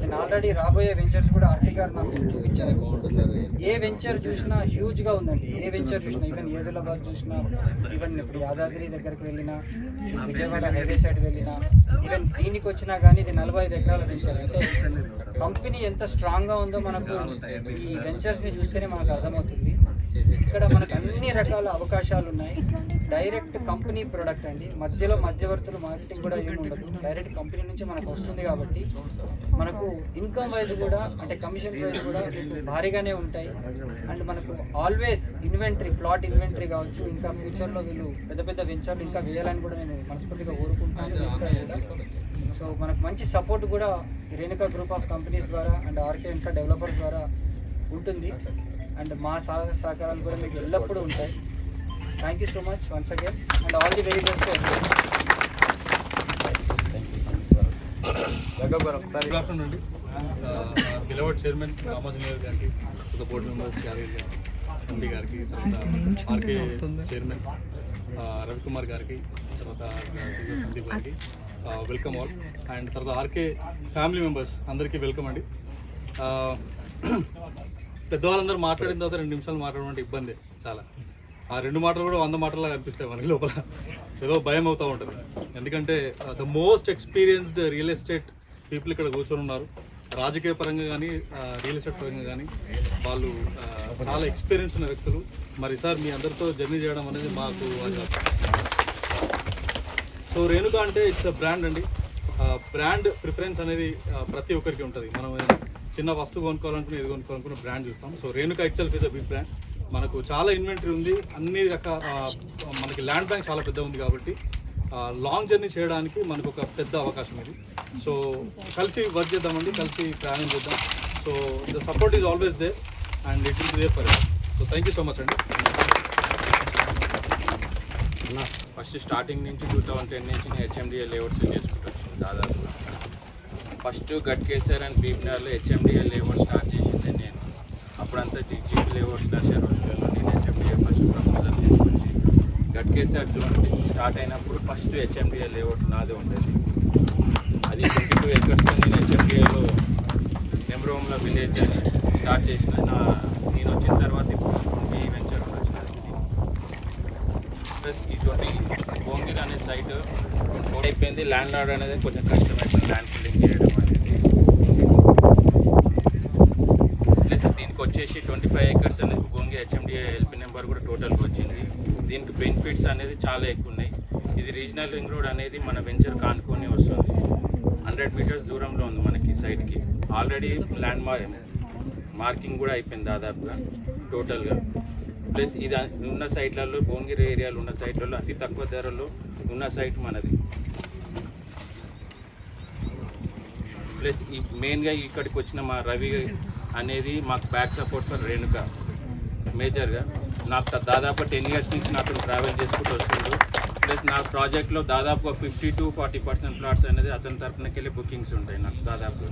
నేను ఆల్రెడీ రాబోయే వెంచర్స్ కూడా ఆర్టీ గారు నాకు చూపించారు. ఏ వెంచర్ చూసినా హ్యూజ్గా ఉందండి. ఏ వెంచర్ చూసినా, ఈవెన్ ఏదులాబాద్ చూసినా, ఈవెన్ ఇప్పుడు యాదాద్రి దగ్గరికి వెళ్ళినా, విజయవాడ హైవే సైడ్ వెళ్ళినా, ఈవెన్ దీనికి వచ్చినా కానీ ఇది 45 ఎకరాల వెంచర్. అంటే కంపెనీ ఎంత స్ట్రాంగ్గా ఉందో మనకు ఈ వెంచర్స్ని చూస్తేనే మనకు అర్థమవుతుంది. ఇక్కడ మనకు అన్ని రకాల అవకాశాలు ఉన్నాయి. డైరెక్ట్ కంపెనీ ప్రొడక్ట్ అండి, మధ్యలో మధ్యవర్తులు మార్కెటింగ్ కూడా ఏమి ఉండదు. డైరెక్ట్ కంపెనీ నుంచి మనకు వస్తుంది కాబట్టి మనకు ఇన్కమ్ వైజ్ కూడా అంటే కమిషన్ వైజ్ కూడా మీకు భారీగానే ఉంటాయి. అండ్ మనకు ఆల్వేస్ ఇన్వెంటరీ, ప్లాట్ ఇన్వెంటరీ కావచ్చు, ఇంకా ఫ్యూచర్లో వీళ్ళు పెద్ద పెద్ద వెంచర్లు ఇంకా వేయాలని కూడా నేను మనస్ఫూర్తిగా కోరుకుంటున్నాను, వేస్తారు కూడా. సో మనకు మంచి సపోర్ట్ కూడా రేణుకా గ్రూప్ ఆఫ్ కంపెనీస్ ద్వారా అండ్ ఆర్కే ఇన్ఫ్రా డెవలపర్స్ ద్వారా ఉంటుంది. అండ్ మా సహకారాలు కూడా మీకు ఎల్లప్పుడూ ఉంటాయి. Thank you so much once again and all the very best. Good afternoon అండి. బిలవర్డ్ చైర్మన్ రామాజనేయులు గారికి, బోర్డు మెంబర్స్ ఎండి గారికి, తర్వాత ఆర్కే చైర్మన్ రవికుమార్ గారికి, తర్వాత సందీప్ గారికి వెల్కమ్ ఆల్. అండ్ తర్వాత ఆర్కే ఫ్యామిలీ మెంబర్స్ అందరికీ వెల్కమ్ అండి. పెద్దవాళ్ళందరూ మాట్లాడిన తర్వాత 2 నిమిషాలు మాట్లాడమంటే ఇబ్బంది చాలా. ఆ 2 మాటలు కూడా 100 మాటలా కనిపిస్తాయి మనకి లోపల, ఏదో భయం అవుతూ ఉంటుంది. ఎందుకంటే the most experienced real estate people ఇక్కడ కూర్చొని ఉన్నారు. రాజకీయ పరంగా కానీ రియల్ ఎస్టేట్ పరంగా కానీ వాళ్ళు చాలా ఎక్స్పీరియన్స్ ఉన్న వ్యక్తులు. మరి సార్ మీ అందరితో జర్నీ చేయడం అనేది మాకు సో రేణుకా అంటే ఇట్స్ అ బ్రాండ్ అండి. బ్రాండ్ ప్రిఫరెన్స్ అనేది ప్రతి ఒక్కరికి ఉంటుంది. మనం చిన్న వస్తువు కొనుక్కోవాలనుకుని ఏది కొనుక్కోవాలనుకున్న బ్రాండ్ చూస్తాం. So Renuka itself is a big brand. మనకు చాలా ఇన్వెంటరీ ఉంది, అన్ని రకాల మనకి ల్యాండ్ బ్యాంక్ చాలా పెద్ద ఉంది కాబట్టి లాంగ్ జర్నీ చేయడానికి మనకు ఒక పెద్ద అవకాశం ఇది. సో కలిసి వర్క్ చేద్దామండి, కలిసి ప్రయాణం చేద్దాం. So the support is always there and it will be there forever. So thank you so much అండి. ఫస్ట్ స్టార్టింగ్ నుంచి 2010 నుంచి నేను హెచ్ఎండిఏ లేఅవుట్స్ చేసుకుంటూ వచ్చింది. దాదాపుగా ఫస్ట్ గట్కేసర్ అండ్ బీబ్నార్లో హెచ్ఎండిఏ లేఅవుట్ స్టార్ట్ చేసింది నేను. అప్పుడంతా జీపీ లేఅవుట్స్ నడిచే రోజులలో నేను హెచ్ఎండిఏ ఫస్ట్ ప్రపోజల్ తీసుకొచ్చి గట్కేసర్ స్టార్ట్ అయినప్పుడు ఫస్ట్ హెచ్ఎండిఏ లేఅవుట్ నాదే ఉండేది. అది 22 acres నేను హెచ్ఎండిఏలో నెమ్రోమ్లో విలేజ్ అని స్టార్ట్ చేసిన. నేను వచ్చిన తర్వాత ఇప్పుడు ఈ వెంచర్ ప్లస్ ఈ 20 భోంగిల్ అనే సైట్ అయిపోయింది. ల్యాండ్ లార్డ్ అనేది కొంచెం కష్టమైపోయింది ల్యాండ్ ఫిల్లింగ్ చేయడం అనేది. ప్లస్ దీనికి వచ్చేసి 25 acres అనేది భోంగిల్ హెచ్ఎండిఏ ఎల్పీ నెంబర్ కూడా టోటల్గా వచ్చింది. దీనికి బెనిఫిట్స్ అనేది చాలా ఎక్కువ ఉన్నాయి. ఇది రీజనల్ రింగ్ రోడ్ అనేది మన వెంచర్ కానుకొని వస్తుంది. 100 meters దూరంలో ఉంది మనకి సైట్కి. ఆల్రెడీ ల్యాండ్ మార్కింగ్ కూడా అయిపోయింది దాదాపుగా టోటల్గా. ప్లస్ ఇది ఉన్న సైట్లలో భువనగిరి ఏరియాలో ఉన్న సైట్లలో అతి తక్కువ ధరలో ఉన్న సైట్ మనది. ప్లస్ ఈ మెయిన్గా ఇక్కడికి వచ్చిన మా రవి అనేది మాకు బ్యాక్ సపోర్ట్ ఫర్ రేణుకా మేజర్గా. నాకు దాదాపు 10 years నుంచి నాతో ట్రావెల్ చేసుకుంటూ వస్తుండ్రు. ప్లస్ నా ప్రాజెక్ట్లో దాదాపు 50 to 40% ప్లాట్స్ అనేది అతని తరఫునకి వెళ్ళి బుకింగ్స్ ఉంటాయి నాకు దాదాపు.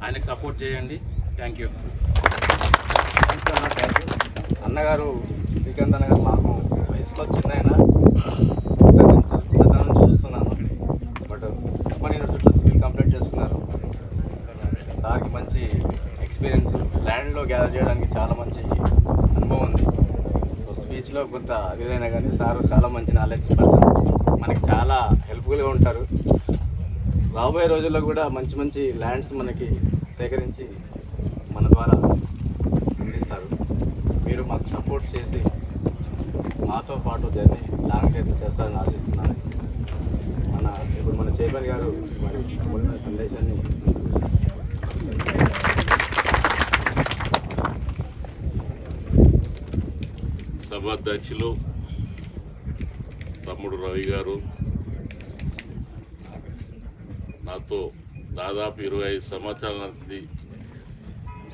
ఆయనకు సపోర్ట్ చేయండి. థ్యాంక్ యూ అన్నగారు శ్రీకాంత్ అన్నగారు మాకు వయసులో చిన్న చిన్నతనం నుంచి చూస్తున్నాను. బట్ ఉస్మాన్ యూనివర్సిటీలో సివిల్ కంప్లీట్ చేసుకున్నారు. సార్కి మంచి ఎక్స్పీరియన్స్, ల్యాండ్లో గ్యాదర్ చేయడానికి చాలా మంచి అనుభవం ఉంది. సో స్పీచ్లో కొంత ఇదైనా కానీ సార్ చాలా మంచి నాలెడ్జ్ పర్సన్, మనకి చాలా హెల్ప్ఫుల్గా ఉంటారు. రాబోయే రోజుల్లో కూడా మంచి మంచి ల్యాండ్స్ మనకి సేకరించి మన ద్వారా అందిస్తారు. మీరు మాకు సపోర్ట్ చేసి మాతో పాటు జర్నీ లాంగ్ జర్నీ చేస్తారని ఆశిస్తున్నాను. ఇప్పుడు మన చైర్మన్ గారు మరి మూలమైన సందేశాన్ని సభాధ్యక్షులు తమ్ముడు రవి గారు నాతో దాదాపు 25 సంవత్సరాల నుంచి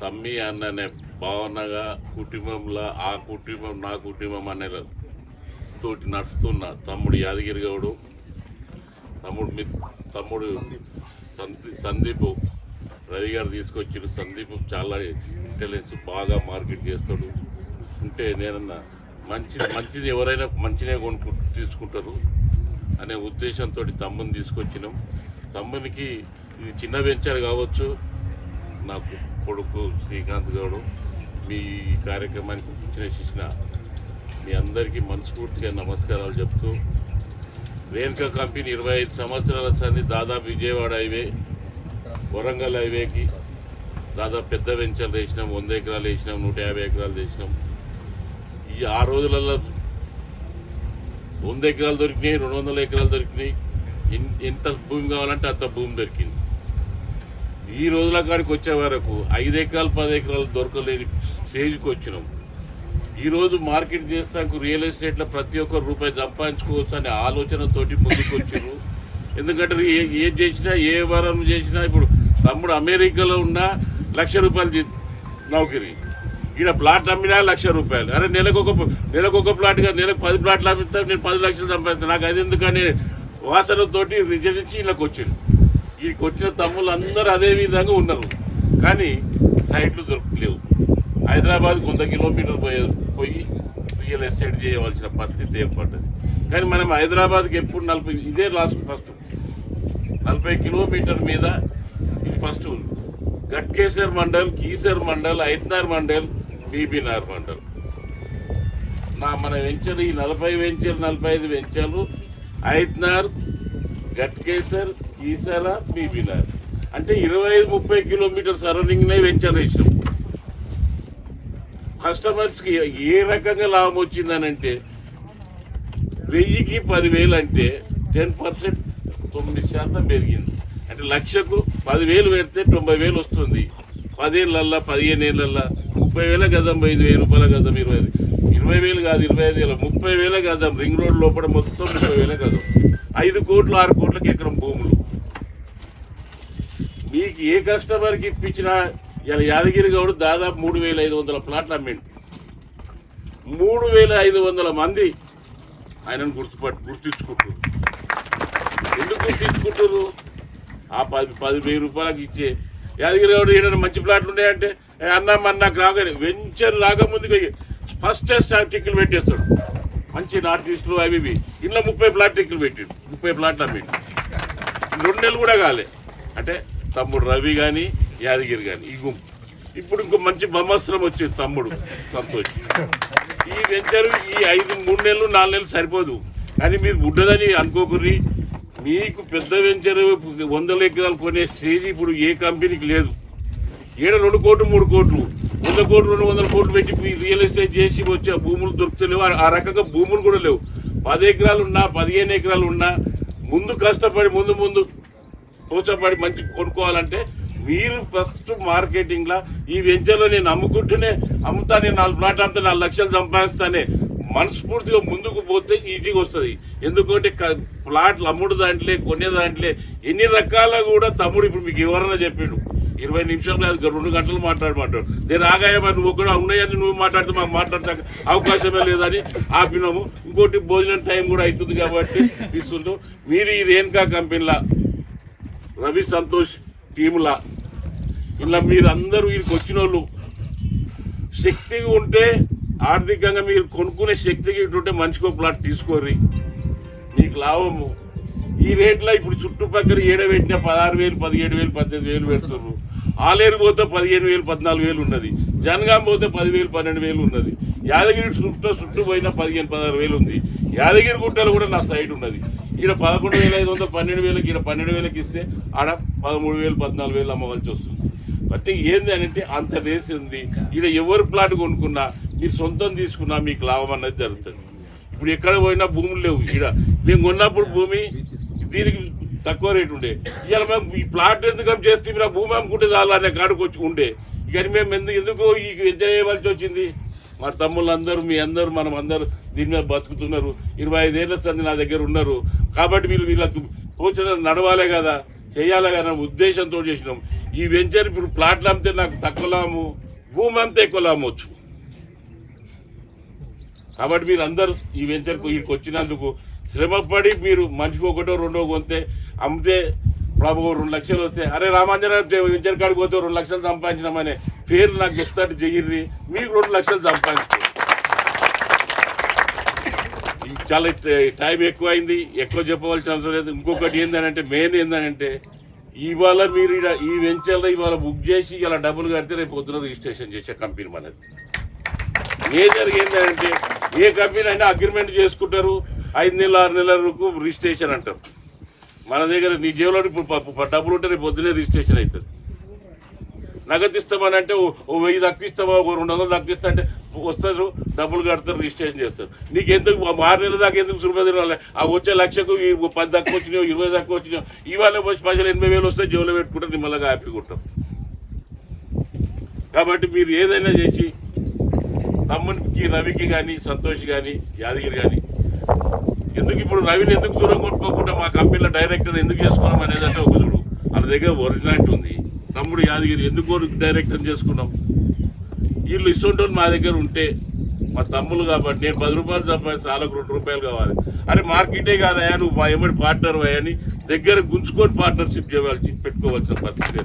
తమ్మి అన్ననే భావనగా కుటుంబంలో ఆ కుటుంబం నా కుటుంబం అనే తోటి నడుస్తున్న తమ్ముడు యాదగిరి గౌడు, తమ్ముడు సందీప్ రవి గారు తీసుకొచ్చిన. సందీప్ చాలా ఇంటెలిజెన్స్, బాగా మార్కెట్ చేస్తాడు. ఉంటే నేనన్నా మంచిది ఎవరైనా మంచినే తీసుకుంటారు అనే ఉద్దేశంతో తమ్ముని తీసుకొచ్చినాం. తమ్మునికి ఇది చిన్న వెంచర్ కావచ్చు. నాకు కొడుకు శ్రీకాంత్ గౌడు మీ కార్యక్రమానికి చేసిన మీ అందరికీ మనస్ఫూర్తిగా నమస్కారాలు చెప్తూ, రేణుకా కంపెనీ 25 సంవత్సరాల సంది దాదాపు విజయవాడ హైవే, వరంగల్ హైవేకి దాదాపు పెద్ద వెంచర్లు వేసినాం. 100 ఎకరాలు వేసినాం, 150 ఎకరాలు వేసినాం. ఆ రోజులలో 100 ఎకరాలు దొరికినాయి, 200 ఎకరాలు దొరికినాయి. ఎంత భూమి కావాలంటే అంత భూమి దొరికింది. ఈ రోజుల కాడికి వచ్చే వరకు 5 ఎకరాలు 10 ఎకరాలు దొరకలేని స్టేజ్కి వచ్చినాం. ఈరోజు మార్కెట్ చేస్తాకు రియల్ ఎస్టేట్లో ప్రతి ఒక్క రూపాయి సంపాదించుకోవచ్చు అనే ఆలోచనతోటి ముందుకు వచ్చారు. ఎందుకంటే ఏం చేసినా ఏ వారం చేసినా ఇప్పుడు తమ్ముడు అమెరికాలో ఉన్న ₹1,00,000 నౌకరీ, ఈడ ప్లాట్ అమ్మినా ₹1,00,000. అరే నెలకు ఒక ప్లాట్గా నెలకు 10 ప్లాట్లు అమ్మితే నేను 10 లక్షలు సంపాదిస్తాను. నాకు అది ఎందుకని వాసనతోటి రిజర్వించి వీళ్ళకి వచ్చిండు. వీళ్ళకి వచ్చిన తమ్ముళ్ళు అందరూ అదే విధంగా ఉన్నారు. కానీ సైట్లు దొరకలేవు. హైదరాబాద్ 100 కిలోమీటర్లు పోయి రియల్ ఎస్టేట్ చేయవలసిన పరిస్థితి ఏర్పడ్డది. కానీ మనం హైదరాబాద్కి ఎప్పుడు 40 ఇదే లాస్ట్ ఫస్ట్ 40 కిలోమీటర్ మీద ఇది ఫస్ట్ గట్కేసర్ మండల్, కీసర్ మండల్, ఐత్నార్ మండల్, బీబీనార్ మండల్. మన వెంచర్ ఈ 40 వెంచర్ 45 వెంచర్లు ఐత్నార్, గట్కేసర్, కీసర, బీబీనార్ అంటే 25-30 కిలోమీటర్ సరౌండింగ్నే వెంచర్ వేసినాం. కస్టమర్స్కి ఏ రకంగా లాభం వచ్చిందనంటే 1000కి 10,000 అంటే 10% 9% పెరిగింది. అంటే 1,00,000కు 10,000 పెడితే 90,000 వస్తుంది. 10 ఏళ్ళల్లో 15 ఏళ్ళల్లో 30,000 గజం, ₹5,000 గజం, 20,000 కాదు 25,000, 30,000 గజం. రింగ్ రోడ్ లోపల మొత్తం 30,000 గజం. 5 కోట్లు 6 కోట్లకి ఎకరం భూములు. మీకు ఏ కస్టమర్కి ఇప్పించినా ఇలా యాదగిరి గౌడ్ దాదాపు 3,500 ప్లాట్లు అమ్మిండు. 3,500 మంది ఆయనను గుర్తించుకుంటారు. ఎందుకు గుర్తించుకుంటారు? ఆ 10,000 రూపాయలకు ఇచ్చే యాదగిరి గౌడ్ ఏదైనా మంచి ప్లాట్లు ఉన్నాయంటే నాకు రాగానే వెంచర్ రాకముందుగా ఫస్ట్ టిక్కులు పెట్టేస్తాడు. మంచి నార్త్ ఈస్ట్లో అవి ఇంట్లో 30 ప్లాట్ టిక్కులు పెట్టిండు. 30 ప్లాట్లు అమ్మిండు. 2 నెలలు కూడా కాలే. అంటే తమ్ముడు రవి కానీ యాదగిరి కానీ ఈ గుంపు. ఇప్పుడు ఇంకో మంచి బ్రహ్మాస్త్రం వచ్చింది తమ్ముడు సంతోష్. ఈ వెంచరు ఈ 3 నెలలు 4 నెలలు సరిపోదు. కానీ మీరు బుడ్డదని అనుకోకుర్రి. మీకు పెద్ద వెంచరు 100 ఎకరాలు కొనే స్టేజ్ ఇప్పుడు ఏ కంపెనీకి లేదు. 2 కోట్లు 3 కోట్లు 100 కోట్లు 200 కోట్లు పెట్టి రియల్ ఎస్టేట్ చేసి వచ్చే భూములు దొరుకుతలేవు. ఆ రకంగా భూములు కూడా లేవు. 10 ఎకరాలు ఉన్నా 15 ఎకరాలు ఉన్నా ముందు కష్టపడి ముందు తోచపడి మంచి కొనుక్కోవాలంటే మీరు ఫస్ట్ మార్కెటింగ్లో ఈ వెంచర్లో నేను అమ్ముతా, నేను 4 ప్లాట్ అమ్మితే 4 లక్షలు సంపాదిస్తానే మనస్ఫూర్తిగా ముందుకు పోతే ఈజీగా వస్తుంది. ఎందుకంటే ప్లాట్లు అమ్ముడు దాంట్లో కొనే దాంట్లో ఎన్ని రకాల కూడా తమ్ముడు ఇప్పుడు మీకు ఎవరన్నా చెప్పిండు 20 నిమిషాలు అది 2 గంటలు మాట్లాడమంటాడు. నేను ఆగాయమని నువ్వు కూడా ఉన్నాయని నువ్వు మాట్లాడితే మాకు మాట్లాడతా అవకాశమే లేదని ఆపినాము. ఇంకోటి భోజనం టైం కూడా అవుతుంది కాబట్టి ఇస్తుంటాం. మీరు ఈ రేణుకా కంపెనీలా రవి సంతోష్ టీములా ఇలా మీరందరూ వీరికి వచ్చిన వాళ్ళు శక్తిగా ఉంటే ఆర్థికంగా మీరు కొనుక్కునే శక్తిగా ఉంటే మనిషికి ప్లాట్ తీసుకోర్రి, మీకు లాభము. ఈ రేట్లో ఇప్పుడు చుట్టుపక్కల ఏడబెట్టిన 16,000, 17,000, 18,000 పెడుతున్నారు. ఆలేరు పోతే 15,000, 14,000 ఉన్నది. జనగాం పోతే 10,000, 12,000 ఉన్నది. యాదగిరి చుట్టూ పోయినా 15,000, 16,000 ఉంది. యాదగిరి గుట్టలు కూడా నా సైడ్ ఉన్నది. ఈడ 11,500, 12,000, ఈడ 12,000 ఇస్తే ఆడ 13,000, 14,000 అమ్మవలసి వస్తుంది. బట్టి ఏంది అంటే అంత రేసి ఉంది. ఈడ ఎవరు ప్లాట్ కొనుక్కున్నా మీరు సొంతం తీసుకున్నా మీకు లాభం అన్నది జరుగుతుంది. ఇప్పుడు ఎక్కడ పోయినా భూములు లేవు. ఈడ మేము కొన్నప్పుడు భూమి దీనికి తక్కువ రేటు ఉండే. ఇవాళ మేము ఈ ప్లాట్ ఎందుకు చేస్తే మీరు ఆ భూమి అమ్ముకుంటే చాలా అనే కాడుకు వచ్చి ఉండే. ఇక మేము ఎందుకు ఈ ఎంజాయ్ చేయవలసి వచ్చింది? మా తమ్ముళ్ళందరూ మీ అందరూ మనం అందరూ దీని మీద బతుకుతున్నారు. 25 ఏళ్ళ సంది నా దగ్గర ఉన్నారు. కాబట్టి మీరు వీళ్ళకు తోచిన నడవాలే కదా, చేయాలి కదా ఉద్దేశంతో చేసినాం. ఈ వెంచర్ ఇప్పుడు ప్లాట్లు అమ్మితే నాకు తక్కువ లాభము, భూమి అమ్మితే ఎక్కువ లాభం వచ్చు. కాబట్టి మీరు అందరూ ఈ వెంచర్కు వీడికి వచ్చినందుకు శ్రమపడి మీరు మనిషికి 1, 2 కొంతే అమ్మితే ప్రభు 2 లక్షలు వస్తే అరే రామాంజన వెంచర్ కాడికి పోతే 2 లక్షలు సంపాదించినామనే పేరు నాకు చెప్తాడు చెయ్యి. మీకు 2 లక్షలు సంపాదించుకో. చాలా టైం ఎక్కువ అయింది, ఎక్కువ చెప్పవలసిన అవసరం లేదు. ఇంకొకటి ఏంటంటే మెయిన్ ఏంటంటే ఇవాళ మీరు ఈ వెంచర్లో ఇవాళ బుక్ చేసి ఇలా డబ్బులు కడితే రేపు పొద్దున రిజిస్ట్రేషన్ చేసే కంపెనీ మనది. మేజర్ ఏంటంటే ఏ కంపెనీ అయినా అగ్రిమెంట్ చేసుకుంటారు, 5 నెలలు 6 నెలల వరకు రిజిస్ట్రేషన్ అంటారు. మన దగ్గర నీ జేబులో ఇప్పుడు డబ్బులు ఉంటే రేపు పొద్దునే రిజిస్ట్రేషన్ అవుతుంది. నగదు ఇస్తామని అంటే 1000 తక్కువ ఇస్తావా, 200 తక్కువ ఇస్తా అంటే వస్తారు, డబ్బులు కడతారు, రిజిస్ట్రేషన్ చేస్తారు. నీకు ఎందుకు 6 నెలల దాకా ఎందుకు సులభ ఆ వచ్చే లక్షకు 10 తక్కువ వచ్చినాయో 20 తక్కువ వచ్చినాయో ఇవాళ వచ్చి 80,000 వస్తే జోలో పెట్టుకుంటారు, నిమ్మల్గా హ్యాపీగా ఉంటాం. కాబట్టి మీరు ఏదైనా చేసి తమ్మునికి రవికి కానీ సంతోష్ కానీ యాదగిరి కానీ ఎందుకు ఇప్పుడు రవిని ఎందుకు దూరం కొట్టుకోకుండా మా కంపెనీలో డైరెక్టర్ ఎందుకు చేసుకున్నాం అనేది అంటే ఒక చూడు వాళ్ళ దగ్గర ఒరిజినాలిటీ ఉంది. తమ్ముడు యాదగిరి ఎందుకు డైరెక్టర్ చేసుకున్నాం, వీళ్ళు ఇస్తుంటారు మా దగ్గర ఉంటే మా తమ్ముళ్ళు కాబట్టి నేను 10 రూపాయలు సంపాదించి వాళ్ళకు 2 రూపాయలు కావాలి. అరే మార్కెటే కాదయా నువ్వు మా ఎమ్మడి పార్ట్నర్ అని దగ్గర గుంజుకొని పార్ట్నర్షిప్ చేయవలసి పెట్టుకోవాల్సిన పరిస్థితి.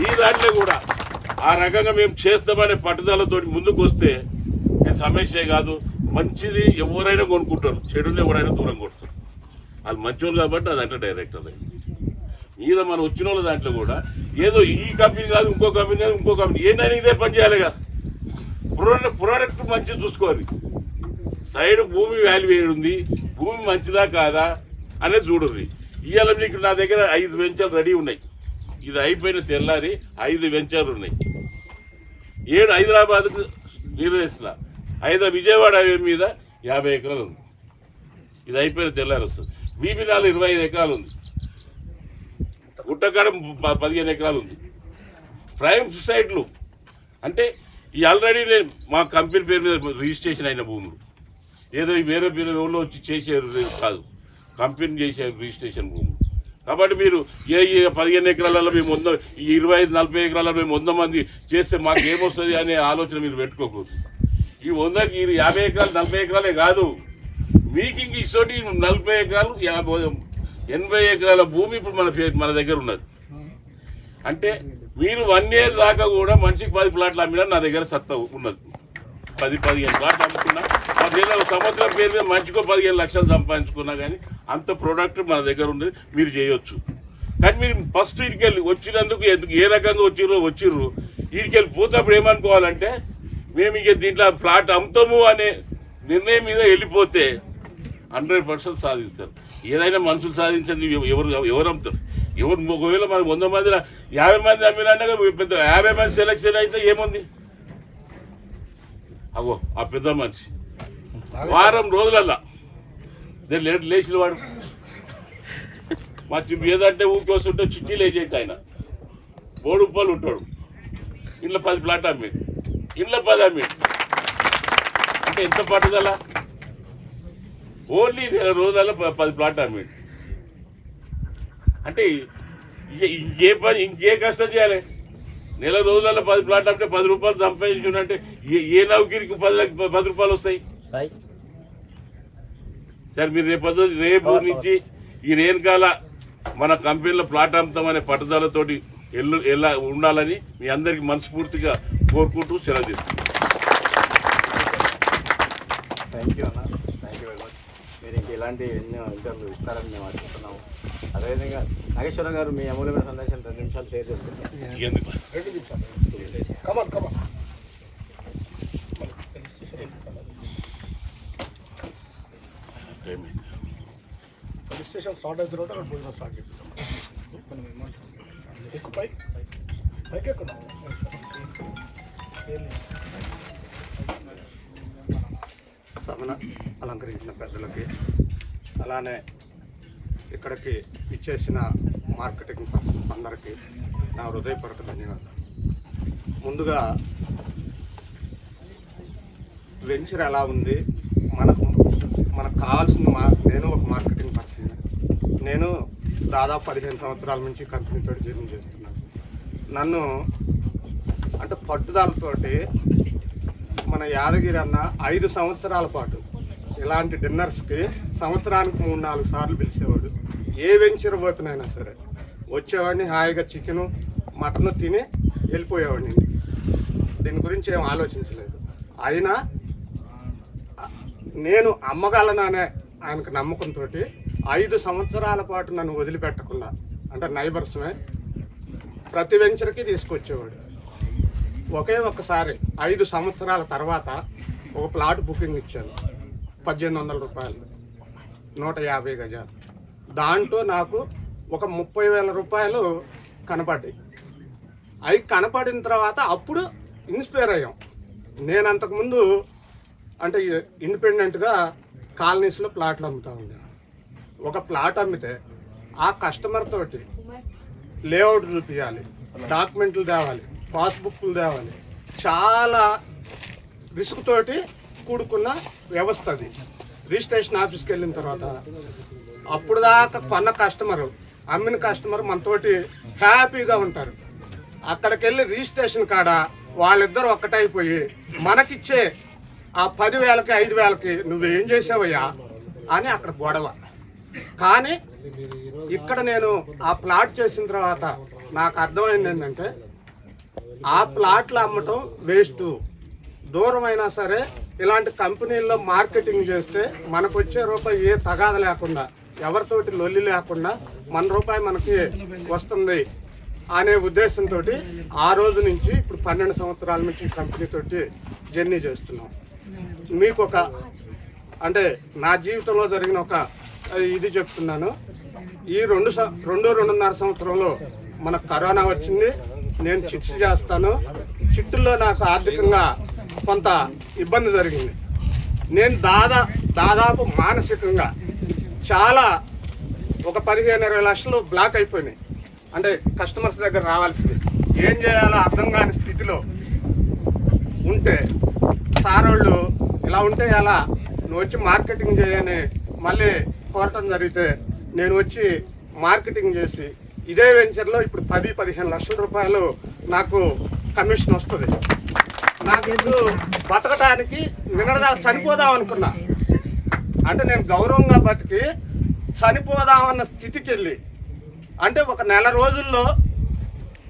ఈ దాంట్లో కూడా ఆ రకంగా మేము చేస్తామనే పట్టుదలతో ముందుకు వస్తే ఇది సమస్య కాదు. మంచిది ఎవరైనా కొనుక్కుంటారు, చెడుని ఎవరైనా దూరం కొడతారు. వాళ్ళు మంచోళ్ళు కాబట్టి అది అంటే డైరెక్టర్ మీద మనం వచ్చిన వాళ్ళ దాంట్లో కూడా ఏదో ఈ కంపెనీ కాదు ఇంకో కంపెనీ కాదు ఇంకో కంపెనీ ఏంటని ఇదే పని చేయాలి కదా. ప్రోడక్ట్ మంచిగా చూసుకోవాలి, సైడ్ భూమి వాల్యూ ఉంది, భూమి మంచిదా కాదా అనేది చూడండి. ఇవాళ మీకు నా దగ్గర 5 వెంచర్లు రెడీ ఉన్నాయి. ఇది అయిపోయిన తెల్లారి 5 వెంచర్లు ఉన్నాయి. 7 హైదరాబాద్కు నిర్వహిస్తున్నా, 5 విజయవాడ మీద 50 ఎకరాలు ఉంది. ఇది అయిపోయిన తెల్లారి వస్తుంది. బీబీనాలు 25 ఎకరాలు ఉంది. గుట్టకాడ 15 ఎకరాలు ఉంది. ప్రైమ్ సొసైటీలు అంటే ఈ ఆల్రెడీ నేను మా కంపెనీ పేరు మీద రిజిస్ట్రేషన్ అయిన భూములు, ఏదో వేరే ఊళ్ళో వచ్చి చేసేది కాదు, కంపెనీ చేసే రిజిస్ట్రేషన్ భూములు. కాబట్టి మీరు 15 ఎకరాలలో మేము 25-40 ఎకరాలలో మేము 100 మంది చేస్తే మాకు ఏమొస్తుంది అనే ఆలోచన మీరు పెట్టుకోకూడదు. ఈ 100కి 50 ఎకరాలు 40 ఎకరాలే కాదు, మీకు ఇంక ఇసోటి 40 ఎకరాలు 80 ఎకరాల భూమి ఇప్పుడు మన దగ్గర ఉన్నది. అంటే మీరు 1 ఇయర్ దాకా కూడా మనిషికి 10 ప్లాట్లు అమ్మినా నా దగ్గర సత్తా ఉన్నది. 10-15 ప్లాట్లు అమ్ముకున్నా, 10 సంవత్సరం పేరు మీద మంచికో 15 లక్షలు సంపాదించుకున్నా కానీ అంత ప్రోడక్ట్ మన దగ్గర ఉండేది, మీరు చేయొచ్చు. కానీ మీరు ఫస్ట్ ఇటుకెళ్ళి వచ్చినందుకు ఏ రకంగా వచ్చిర్రు ఇటుకెళ్ళి పోతప్పుడు ఏమనుకోవాలంటే మేము ఇక దీంట్లో ప్లాట్ అమ్ముతాము అనే నిర్ణయం మీద వెళ్ళిపోతే 100% సాధిస్తారు. ఏదైనా మనుషులు సాధించేది ఎవరు అమ్ముతారు? ఒకవేళ మనకు 100 మందిలో 50 మంది అమ్మినా పెద్ద 50 మంది సెలెక్షన్ అయితే ఏముంది? అగో ఆ పెద్ద మనిషి వారం రోజులల్లా లేచిన వాడు మా ఏదంటే ఊరికి వస్తుంటే చిట్టీలు వేసేటి ఆయన 3 రూపాయలు ఉంటాడు. ఇంట్లో 10 ప్లాట్ అమ్మేది, ఇంట్లో 10 అమ్మేది. అంటే ఎంత పట్టుదల? ఓన్లీ 2 రోజులలో 10 ప్లాట్ అమ్మేది. అంటే ఇంకే కష్టం చేయాలి? నెల రోజులలో 10 ప్లాట్ అంటే 10 రూపాయలు సంపాదించుంటే ఏ నౌకరికి 10 రూపాయలు వస్తాయి? సరే మీరు రేపు నుంచి ఈ రేణుకాల మన కంపెనీలో ప్లాట్ అమ్ముతామనే పట్టుదలతోటి ఎలా ఉండాలని మీ అందరికీ మనస్ఫూర్తిగా కోరుకుంటూ సెలవు చేస్తున్నాను. థ్యాంక్ యూ అన్న, థ్యాంక్ యూ వెరీ మచ్. మీరు ఇంక ఇలాంటి ఎన్నో ఇంటర్వ్యూలు ఇస్తారని మేము ఆశిస్తున్నాము. అదేవిధంగా నాగేశ్వరరావు గారు మీ అమూల్యమైన సందేశాలు 2 నిమిషాలు షేర్ చేసుకుంటాం. రిజిస్ట్రేషన్ స్టార్ట్ అయిన తర్వాత అక్కడ భోజనం స్టార్ట్ చేస్తాం. పైకి ఎక్కడ సభను అలంకరించిన పెద్దలకి, అలానే ఇక్కడికి ఇచ్చేసిన మార్కెటింగ్ పర్సన్స్ అందరికీ నా హృదయపూర్వక ధన్యవాదాలు. ముందుగా వెంచర్ ఎలా ఉంది, మనకు కావాల్సిన నేను ఒక మార్కెటింగ్ పర్సన్. నేను దాదాపు 15 సంవత్సరాల నుంచి కంపెనీతో జర్నీ చేస్తున్నాను. నన్ను అంటే పట్టుదలతోటి మన యాదగిరి అన్న 5 సంవత్సరాల పాటు ఇలాంటి డిన్నర్స్కి సంవత్సరానికి 3-4 సార్లు పిలిచేవాడు. ఏ వెంచర్ పోతునైనా సరే వచ్చేవాడిని, హాయిగా చికెను మటను తిని వెళ్ళిపోయేవాడిని ఇంటికి. దీని గురించి ఏం ఆలోచించలేదు. అయినా నేను అమ్మగలననే ఆయనకు నమ్మకంతో 5 సంవత్సరాల పాటు నన్ను వదిలిపెట్టకుండా, అంటే నైబర్స్మే, ప్రతి వెంచర్కి తీసుకొచ్చేవాడు. ఒకే ఒక్కసారి 5 సంవత్సరాల తర్వాత ఒక ప్లాట్ బుకింగ్ ఇచ్చాను, 1800 రూపాయలు, 150 గజాలు. దాంట్లో నాకు ఒక 30,000 రూపాయలు కనపడ్డాయి. అవి కనపడిన తర్వాత అప్పుడు ఇన్స్పైర్ అయ్యాం. నేను అంతకుముందు అంటే ఇండిపెండెంట్గా కాలనీస్లో ప్లాట్లు అమ్ముతా ఉన్నాను. ఒక ప్లాట్ అమ్మితే ఆ కస్టమర్ తోటి లేఅవుట్ చూపించాలి, డాక్యుమెంట్లు తేవాలి, పాస్బుక్లు తేవాలి. చాలా రిస్క్ తోటి కూడుకున్న వ్యవస్థ అది. రిజిస్ట్రేషన్ ఆఫీస్కి వెళ్ళిన తర్వాత అప్పుడు దాకా కొన్న కస్టమరు, అమ్మిన కస్టమర్ మనతోటి హ్యాపీగా ఉంటారు. అక్కడికి వెళ్ళి రిజిస్ట్రేషన్ కాడ వాళ్ళిద్దరు ఒక్కటైపోయి మనకిచ్చే ఆ 10,000కి 5,000కి నువ్వేం చేసావయ్యా అని అక్కడ గొడవ. కానీ ఇక్కడ నేను ఆ ప్లాట్ చేసిన తర్వాత నాకు అర్థమైంది ఏంటంటే ఆ ప్లాట్లు అమ్మటం వేస్ట్. దూరం అయినా సరే ఇలాంటి కంపెనీల్లో మార్కెటింగ్ చేస్తే మనకు వచ్చే రూపాయి ఏ తగాద లేకుండా, ఎవరితోటి లొల్లి లేకుండా మన రూపాయి మనకి వస్తుంది అనే ఉద్దేశంతో ఆ రోజు నుంచి ఇప్పుడు 12 సంవత్సరాల నుంచి కంపెనీ తోటి జర్నీ చేస్తున్నాం. మీకు ఒక అంటే నా జీవితంలో జరిగిన ఒక ఇది చెప్తున్నాను. ఈ 2.5 సంవత్సరంలో మనకు కరోనా వచ్చింది. నేను చిట్స్ చేస్తాను. చిట్టుల్లో నాకు ఆర్థికంగా కొంత ఇబ్బంది జరిగింది. నేను దాదాపు మానసికంగా చాలా ఒక 15-20 లక్షలు బ్లాక్ అయిపోయినాయి. అంటే కస్టమర్స్ దగ్గర రావాల్సింది ఏం చేయాలో అర్థం కాని స్థితిలో ఉంటే సార్ వాళ్ళు ఇలా ఉంటే ఎలా నువ్వు వచ్చి మార్కెటింగ్ చేయని మళ్ళీ కోరటం జరిగితే నేను వచ్చి మార్కెటింగ్ చేసి ఇదే వెంచర్లో ఇప్పుడు 10-15 లక్షల రూపాయలు నాకు కమిషన్ వస్తుంది. నాకు ఇప్పుడు బతకడానికి నిన్నదా చనిపోదాం అనుకున్నా. అంటే నేను గౌరవంగా బతికి చనిపోదామన్న స్థితికి వెళ్ళి అంటే ఒక నెల రోజుల్లో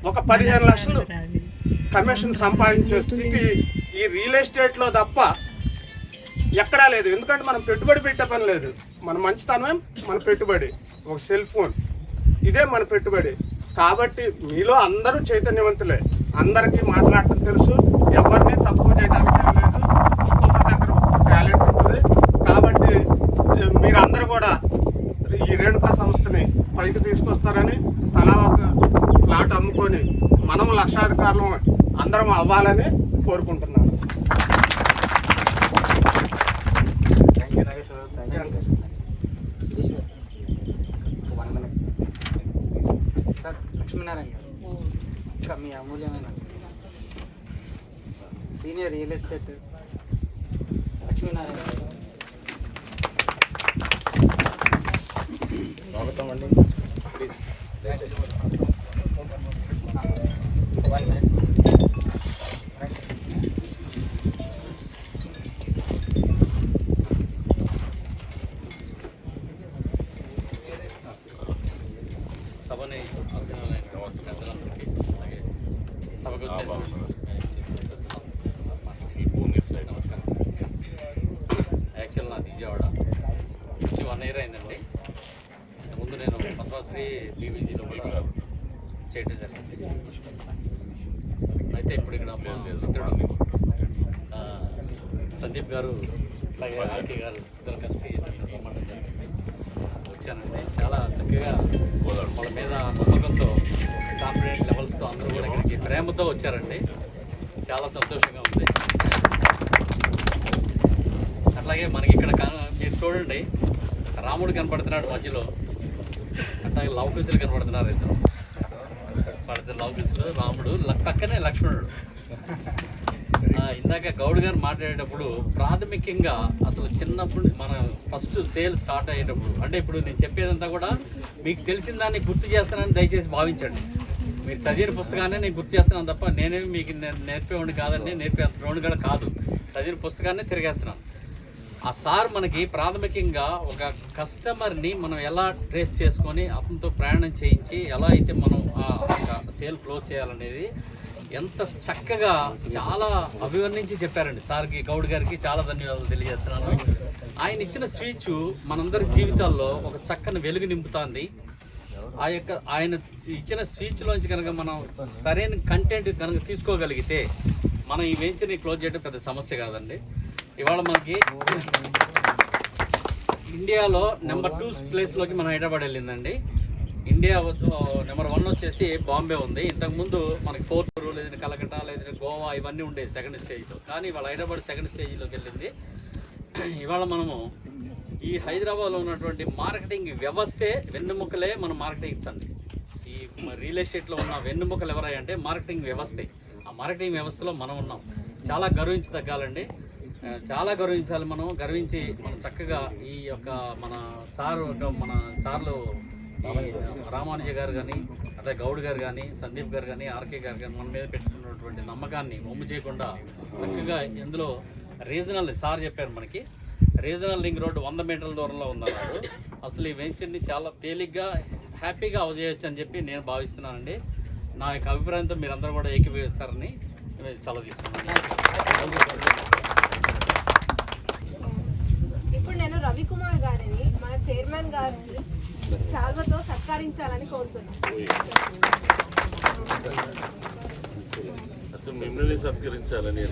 ఒక 15 లక్షలు కమిషన్ సంపాదించే స్థితి ఈ రియల్ ఎస్టేట్లో తప్ప ఎక్కడా లేదు. ఎందుకంటే మనం పెట్టుబడి పెట్టే పని లేదు. మన మంచితనమే మన పెట్టుబడి. ఒక సెల్ ఫోన్ ఇదే మన పెట్టుబడి. కాబట్టి మీలో అందరూ చైతన్యవంతులే. అందరికీ మాట్లాడటం తెలుసు. ఎవరిని తక్కువ చేయడానికి లేదు. ఒక్కొక్కరి దగ్గర టాలెంట్ ఉంటుంది. కాబట్టి మీరందరూ కూడా ఈ రేణుకా సంస్థని పైకి తీసుకొస్తారని, తలా ఒక ప్లాట్ అమ్ముకొని మనం లక్షాధికారులు అందరం అవ్వాలని కోరుకుంటున్నాను. సార్ లక్ష్మీనారాయణ గారు, ఇంకా మీ అమూల్యమైన సీనియర్ రియల్ ఎస్టేట్ లక్ష్మీనారాయణ గారు. స్వాగతం అండి. ప్లీజ్ సభని పెద్దలందరికీ అలాగే సభకు వచ్చేసి నమస్కారం. యాక్చువల్ నాది విజయవాడ వచ్చి 1 year అయిందండి. ముందు నేను పద్మశ్రీ బీబీజీలో కూడా చేయడం జరిగింది. అయితే ఇప్పుడు ఇక్కడ మా మిత్రుడు సందీప్ గారు అలాగే ఆర్కే గారు ఇద్దరు కలిసి రమ్మడం జరిగింది. వచ్చానండి. చాలా చక్కగా వాళ్ళ మీద నమ్మకంతో కాన్ఫిడెంట్ లెవెల్స్తో అందరూ కూడా ఇక్కడికి ప్రేమతో వచ్చారండి. చాలా సంతోషంగా ఉంది. అట్లాగే మనకి ఇక్కడ మీరు చూడండి, రాముడు కనపడుతున్నాడు మధ్యలో, అట్లాగే లవకుశులు కనపడుతున్నారు. ఇద్దరు లవకుశులు, రాముడు పక్కనే లక్ష్మణుడు. ఇందాక గౌడ్ గారు మాట్లాడేటప్పుడు ప్రాథమికంగా అసలు చిన్నప్పుడు మన ఫస్ట్ సేల్ స్టార్ట్ అయ్యేటప్పుడు అంటే ఇప్పుడు నేను చెప్పేదంతా కూడా మీకు తెలిసిన దాన్ని గుర్తు చేస్తానని దయచేసి భావించండి. మీరు చదివిన పుస్తకాన్ని నేను గుర్తు చేస్తున్నాను తప్ప నేనేమి మీకు నేర్పేవాడిని కాదండి, నేర్పేవాడిని కూడా కాదు. చదివిన పుస్తకాన్ని తిరిగేస్తున్నాను. ఆ సార్ మనకి ప్రాథమికంగా ఒక కస్టమర్ని మనం ఎలా ట్రేస్ చేసుకొని అతనితో ప్రయాణం చేయించి ఎలా అయితే మనం సేల్ క్లోజ్ చేయాలనేది ఎంత చక్కగా చాలా అభివర్ణించి చెప్పారండి. సార్కి, గౌడ్ గారికి చాలా ధన్యవాదాలు తెలియజేస్తున్నాను. ఆయన ఇచ్చిన స్పీచ్ మనందరి జీవితాల్లో ఒక చక్కని వెలుగు నింపుతుంది. ఆయన ఇచ్చిన స్పీచ్లోంచి కనుక మనం సరైన కంటెంట్ కనుక తీసుకోగలిగితే మనం ఈ వెంచర్ని క్లోజ్ చేయడం పెద్ద సమస్య కాదండి. ఇవాళ మనకి ఇండియాలో నెంబర్ 2 ప్లేస్లోకి మన హైదరాబాద్ వెళ్ళిందండి. ఇండియా నెంబర్ 1 వచ్చేసి బాంబే ఉంది. ఇంతకుముందు మనకి 4 లేదంటే కలకట్టా లేదంటే గోవా ఇవన్నీ ఉండేవి సెకండ్ స్టేజ్లో. కానీ ఇవాళ హైదరాబాద్ సెకండ్ స్టేజ్లోకి వెళ్ళింది. ఇవాళ మనము ఈ హైదరాబాద్లో ఉన్నటువంటి మార్కెటింగ్ వ్యవస్థే వెన్నెముకలే మన మార్కెటింగ్స్ అండి. ఈ రియల్ ఎస్టేట్లో ఉన్న వెన్నెముకలు ఎవరై అంటే మార్కెటింగ్ వ్యవస్థే. ఆ మార్కెటింగ్ వ్యవస్థలో మనం ఉన్నాం. చాలా గర్వించదగ్గాలండి, చాలా గర్వించాలి. గర్వించి మనం చక్కగా ఈ యొక్క మన సార్లు రామానుజ గారు కానీ, అట్లా గౌడ్ గారు కానీ, సందీప్ గారు కానీ, ఆర్కే గారు కానీ మన మీద పెట్టుకున్నటువంటి నమ్మకాన్ని వమ్ము చేయకుండా చక్కగా ఇందులో రీజనల్ సార్ చెప్పారు మనకి రీజనల్ లింక్ రోడ్డు 100 మీటర్ల దూరంలో ఉందన్నారు. అసలు ఈ వెంచర్ని చాలా తేలిగ్గా హ్యాపీగా అవజేయచ్చు అని చెప్పి నేను భావిస్తున్నానండి. నా యొక్క అభిప్రాయంతో మీరందరూ కూడా ఏకీభవిస్తారని సెలవు తీసుకున్నాను. ఇప్పుడు నేను రవికుమార్ గారిని మన చైర్మన్ గారిని శాల్వతో సత్కరించాలని కోరుతున్నాను. అసలు మిమ్మల్ని సత్కరించాలని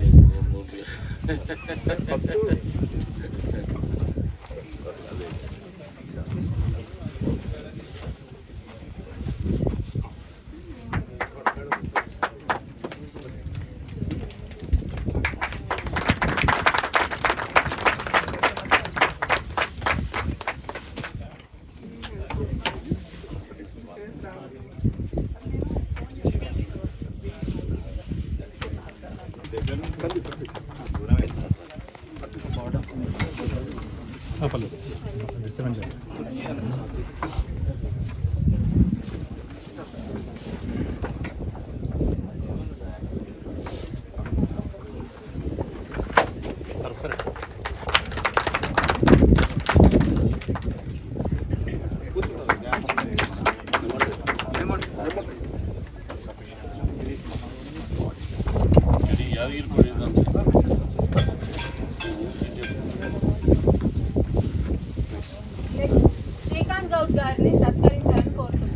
శ్రీకాంత్ గౌడ్ గారిని సత్కరించాలని కోరుతున్నాను.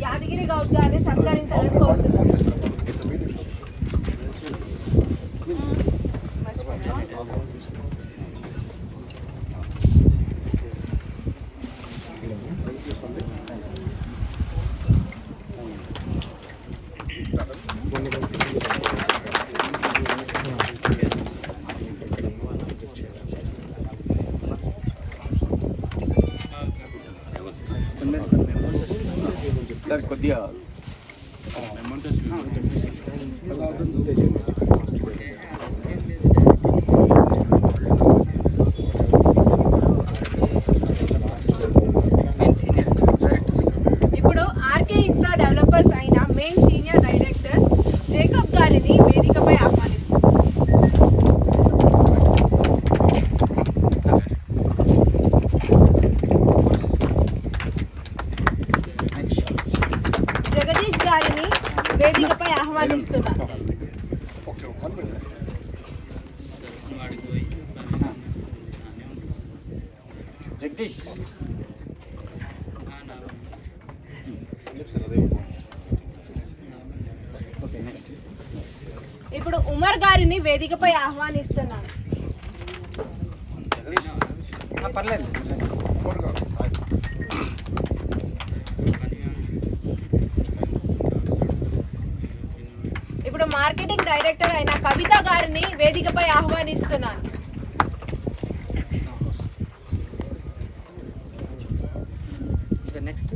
యాదగిరి గౌడ్ గారిని సత్కరించాలని కోరుతున్నాను. కొద్దిగా ఇప్పుడు ఆర్కే ఇన్ఫ్రా డెవలపర్స్ అయిన మెయిన్ సీనియర్ డైరెక్టర్ జేకబ్ గారిని వేదికపై ఆహ్వానిస్తారు. జగదీష్ గారిని వేదికపై ఆహ్వానిస్తున్నారు. జగదీష్ ఇప్పుడు ఉమర్ గారిని వేదికపై ఆహ్వానిస్తున్నాను. పర్లేదు. ఇప్పుడు మార్కెటింగ్ డైరెక్టర్ అయిన కవిత గారిని వేదికపై ఆహ్వానిస్తున్నాను. నెక్స్ట్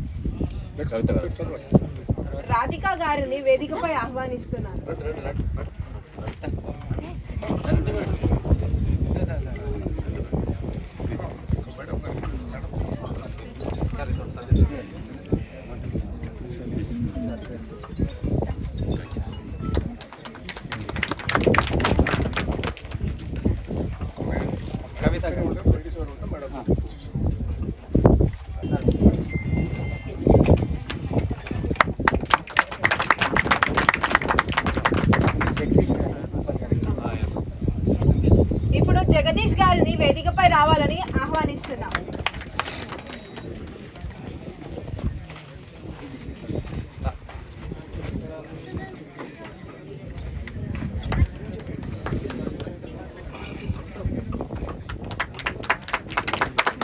రాధిక గారిని వేదికపై ఆహ్వానిస్తున్నాను. కవిత ఇప్పుడు జగదీష్ గారిని వేదికపై రావాలని ఆహ్వానిస్తున్నాం.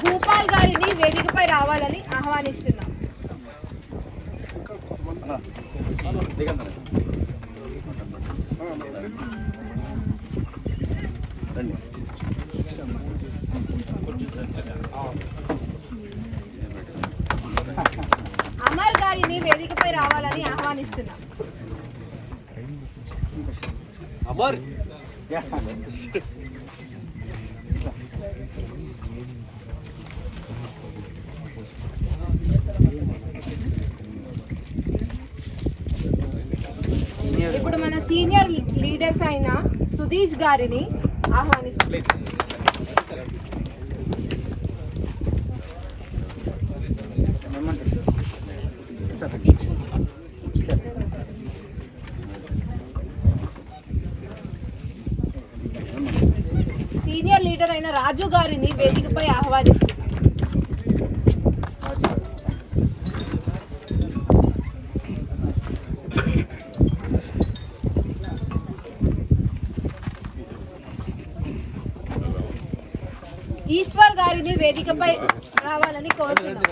భూపాల్ గారిని వేదికపై రావాలని ఆహ్వానిస్తున్నాం. దిగండి రండి. అమర్ గారిని వేదికపై రావాలని ఆహ్వానిస్తున్నాం. అమర్ ఇప్పుడు మన సీనియర్ లీడర్స్ అయిన సుధీష్ గారిని ఆహ్వానిస్తున్నాం. సీనియర్ లీడర్ అయిన రాజు గారిని వేదికపై ఆహ్వానిస్తున్నాం. ఈశ్వర్ గారిని వేదికపై రావాలని కోరుతున్నాం.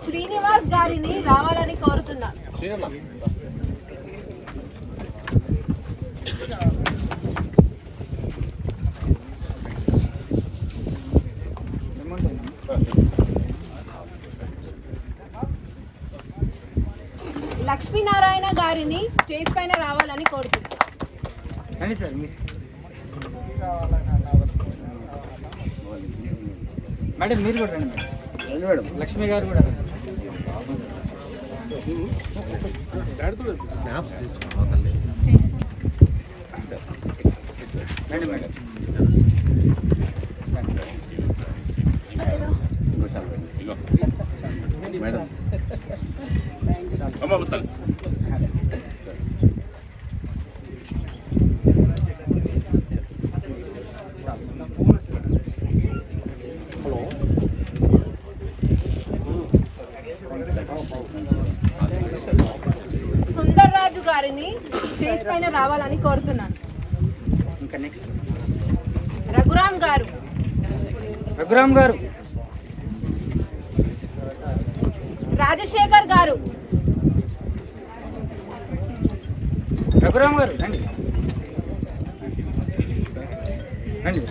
శ్రీనివాస్ గారిని రావాలని కోరుతున్నాం. లక్ష్మీనారాయణ గారిని స్టేజ్ పైన రావాలని కోరుతున్నాం. మేడం మీరు కూడా రండి మేడం. లక్ష్మి గారు కూడా మేడం మేడం మేడం అమ్మ వస్తాను. సుందర్ రాజు గారిని స్టేజ్ పైన రావాలని కోరుతున్నాను. ఇంకా నెక్స్ట్ రఘురామ్ గారు, రాజశేఖర్ గారు, రఘురామ్ గారు రండి రండి.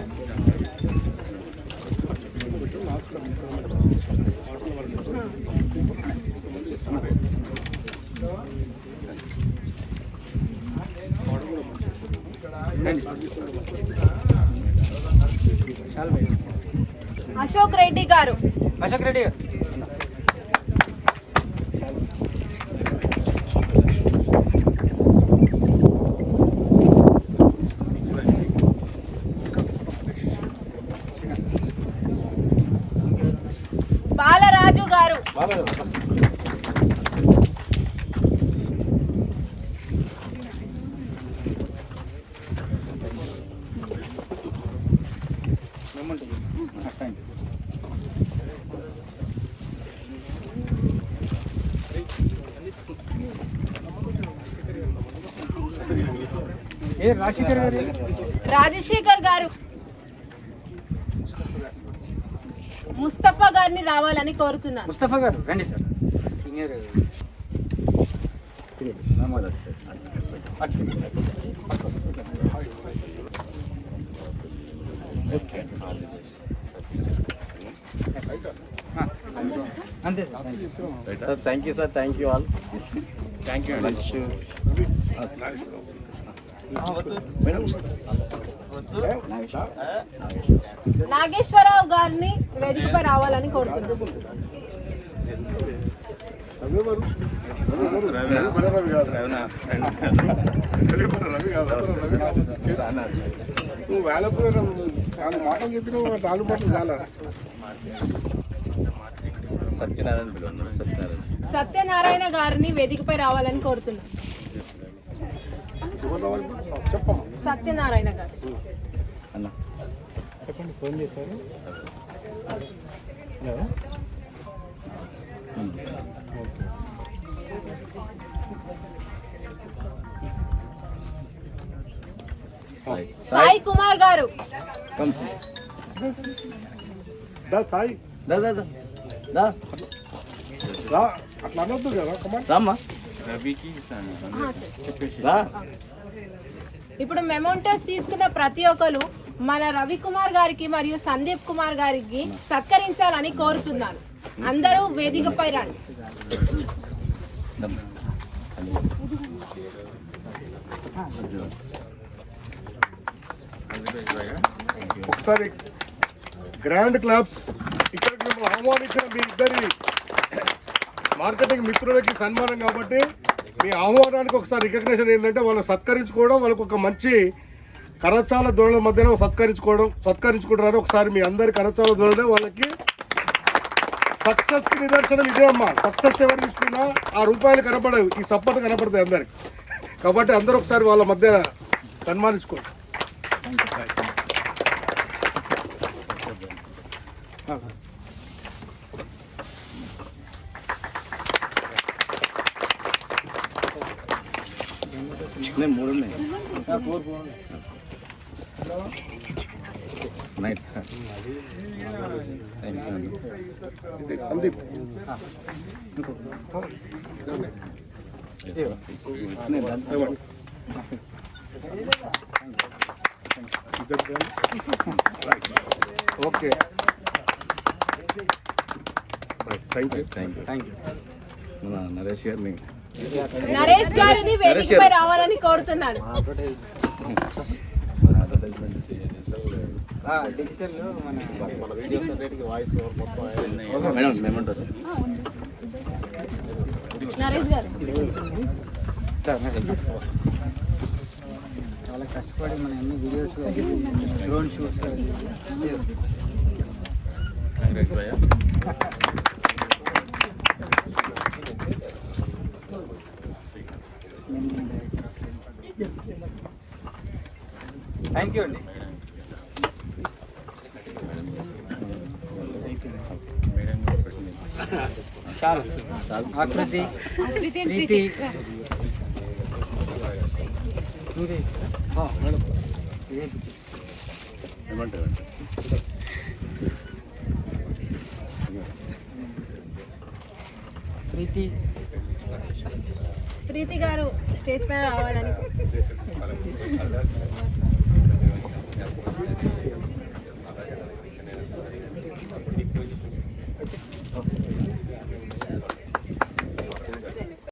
అశోక్ రెడ్డి గారు, అశోక్ రెడ్డి గారు బాలరాజు గారు, రాజశేఖర్ గారు, ముస్తఫా గారిని రావాలని కోరుతున్నాను. ముస్తఫా గారు రండి సార్. సీనియర్ అంతే sir. Sir thank you sir, thank you all, thank you. Lunch madam Nageswara Rao గారిని వేదికపై రావాలని కోరుతున్నాను. నువ్వు వేళప్పుడు మాటలు చెప్పిన 4 మాటలు చాలా. సత్యనారాయణ గారిని వేదికపై రావాలని కోరుతున్నాను. చెప్పమ్మా. సత్యనారాయణ గారు అన్న చెప్పండి. ఫోన్ చేశారు. సాయి కుమార్ గారు. సాయి అట్లా అనొద్దు కదా, రామ్మా. ఇప్పుడు మెమోంటోస్ తీసుకున్న ప్రతి ఒక్కరు మన రవికుమార్ గారికి మరియు సందీప్ కుమార్ గారికి సత్కరించాలని కోరుతున్నాను. అందరూ వేదికపై రండి. ఒకసారి గ్రాండ్ క్లాప్స్. ఇక్కడికి మిమ్మల్ని ఆహ్వానించిన మీ ఇద్దరి మార్కెటింగ్ మిత్రులకి సన్మానం కాబట్టి మీ ఆహ్వానానికి ఒకసారి రికగ్నిషన్ ఏంటంటే వాళ్ళని సత్కరించుకోవడం, వాళ్ళకు ఒక మంచి కరచాల ధోరణుల మధ్యన సత్కరించుకుంటారని ఒకసారి మీ అందరి కరచాల ధోరణి వాళ్ళకి సక్సెస్కి నిదర్శనం ఇదే అమ్మా. సక్సెస్ ఎవరు తీసుకున్నా ఆ రూపాయలు కనపడవు, ఈ సపోర్ట్ కనపడతాయి అందరికి. కాబట్టి అందరూ ఒకసారి వాళ్ళ మధ్య సన్మానించుకోండి. నేను 3 ఉన్నాయి. 4 night. Sandeep okay, thank you. మన నరేష్ గారిని నరేష్ గారిని వేదికపై రావాలని కోరుతున్నాను. డిజిటల్ మన మేడం ఏమంటారు? నరేష్ గారు చాలా కష్టపడి మన అన్ని videos, drone shoots thank you అండి. ఆకృతి, ప్రీతి, ఏమంటారు? ప్రీతి గారు స్టేజ్ పైన రావాలని.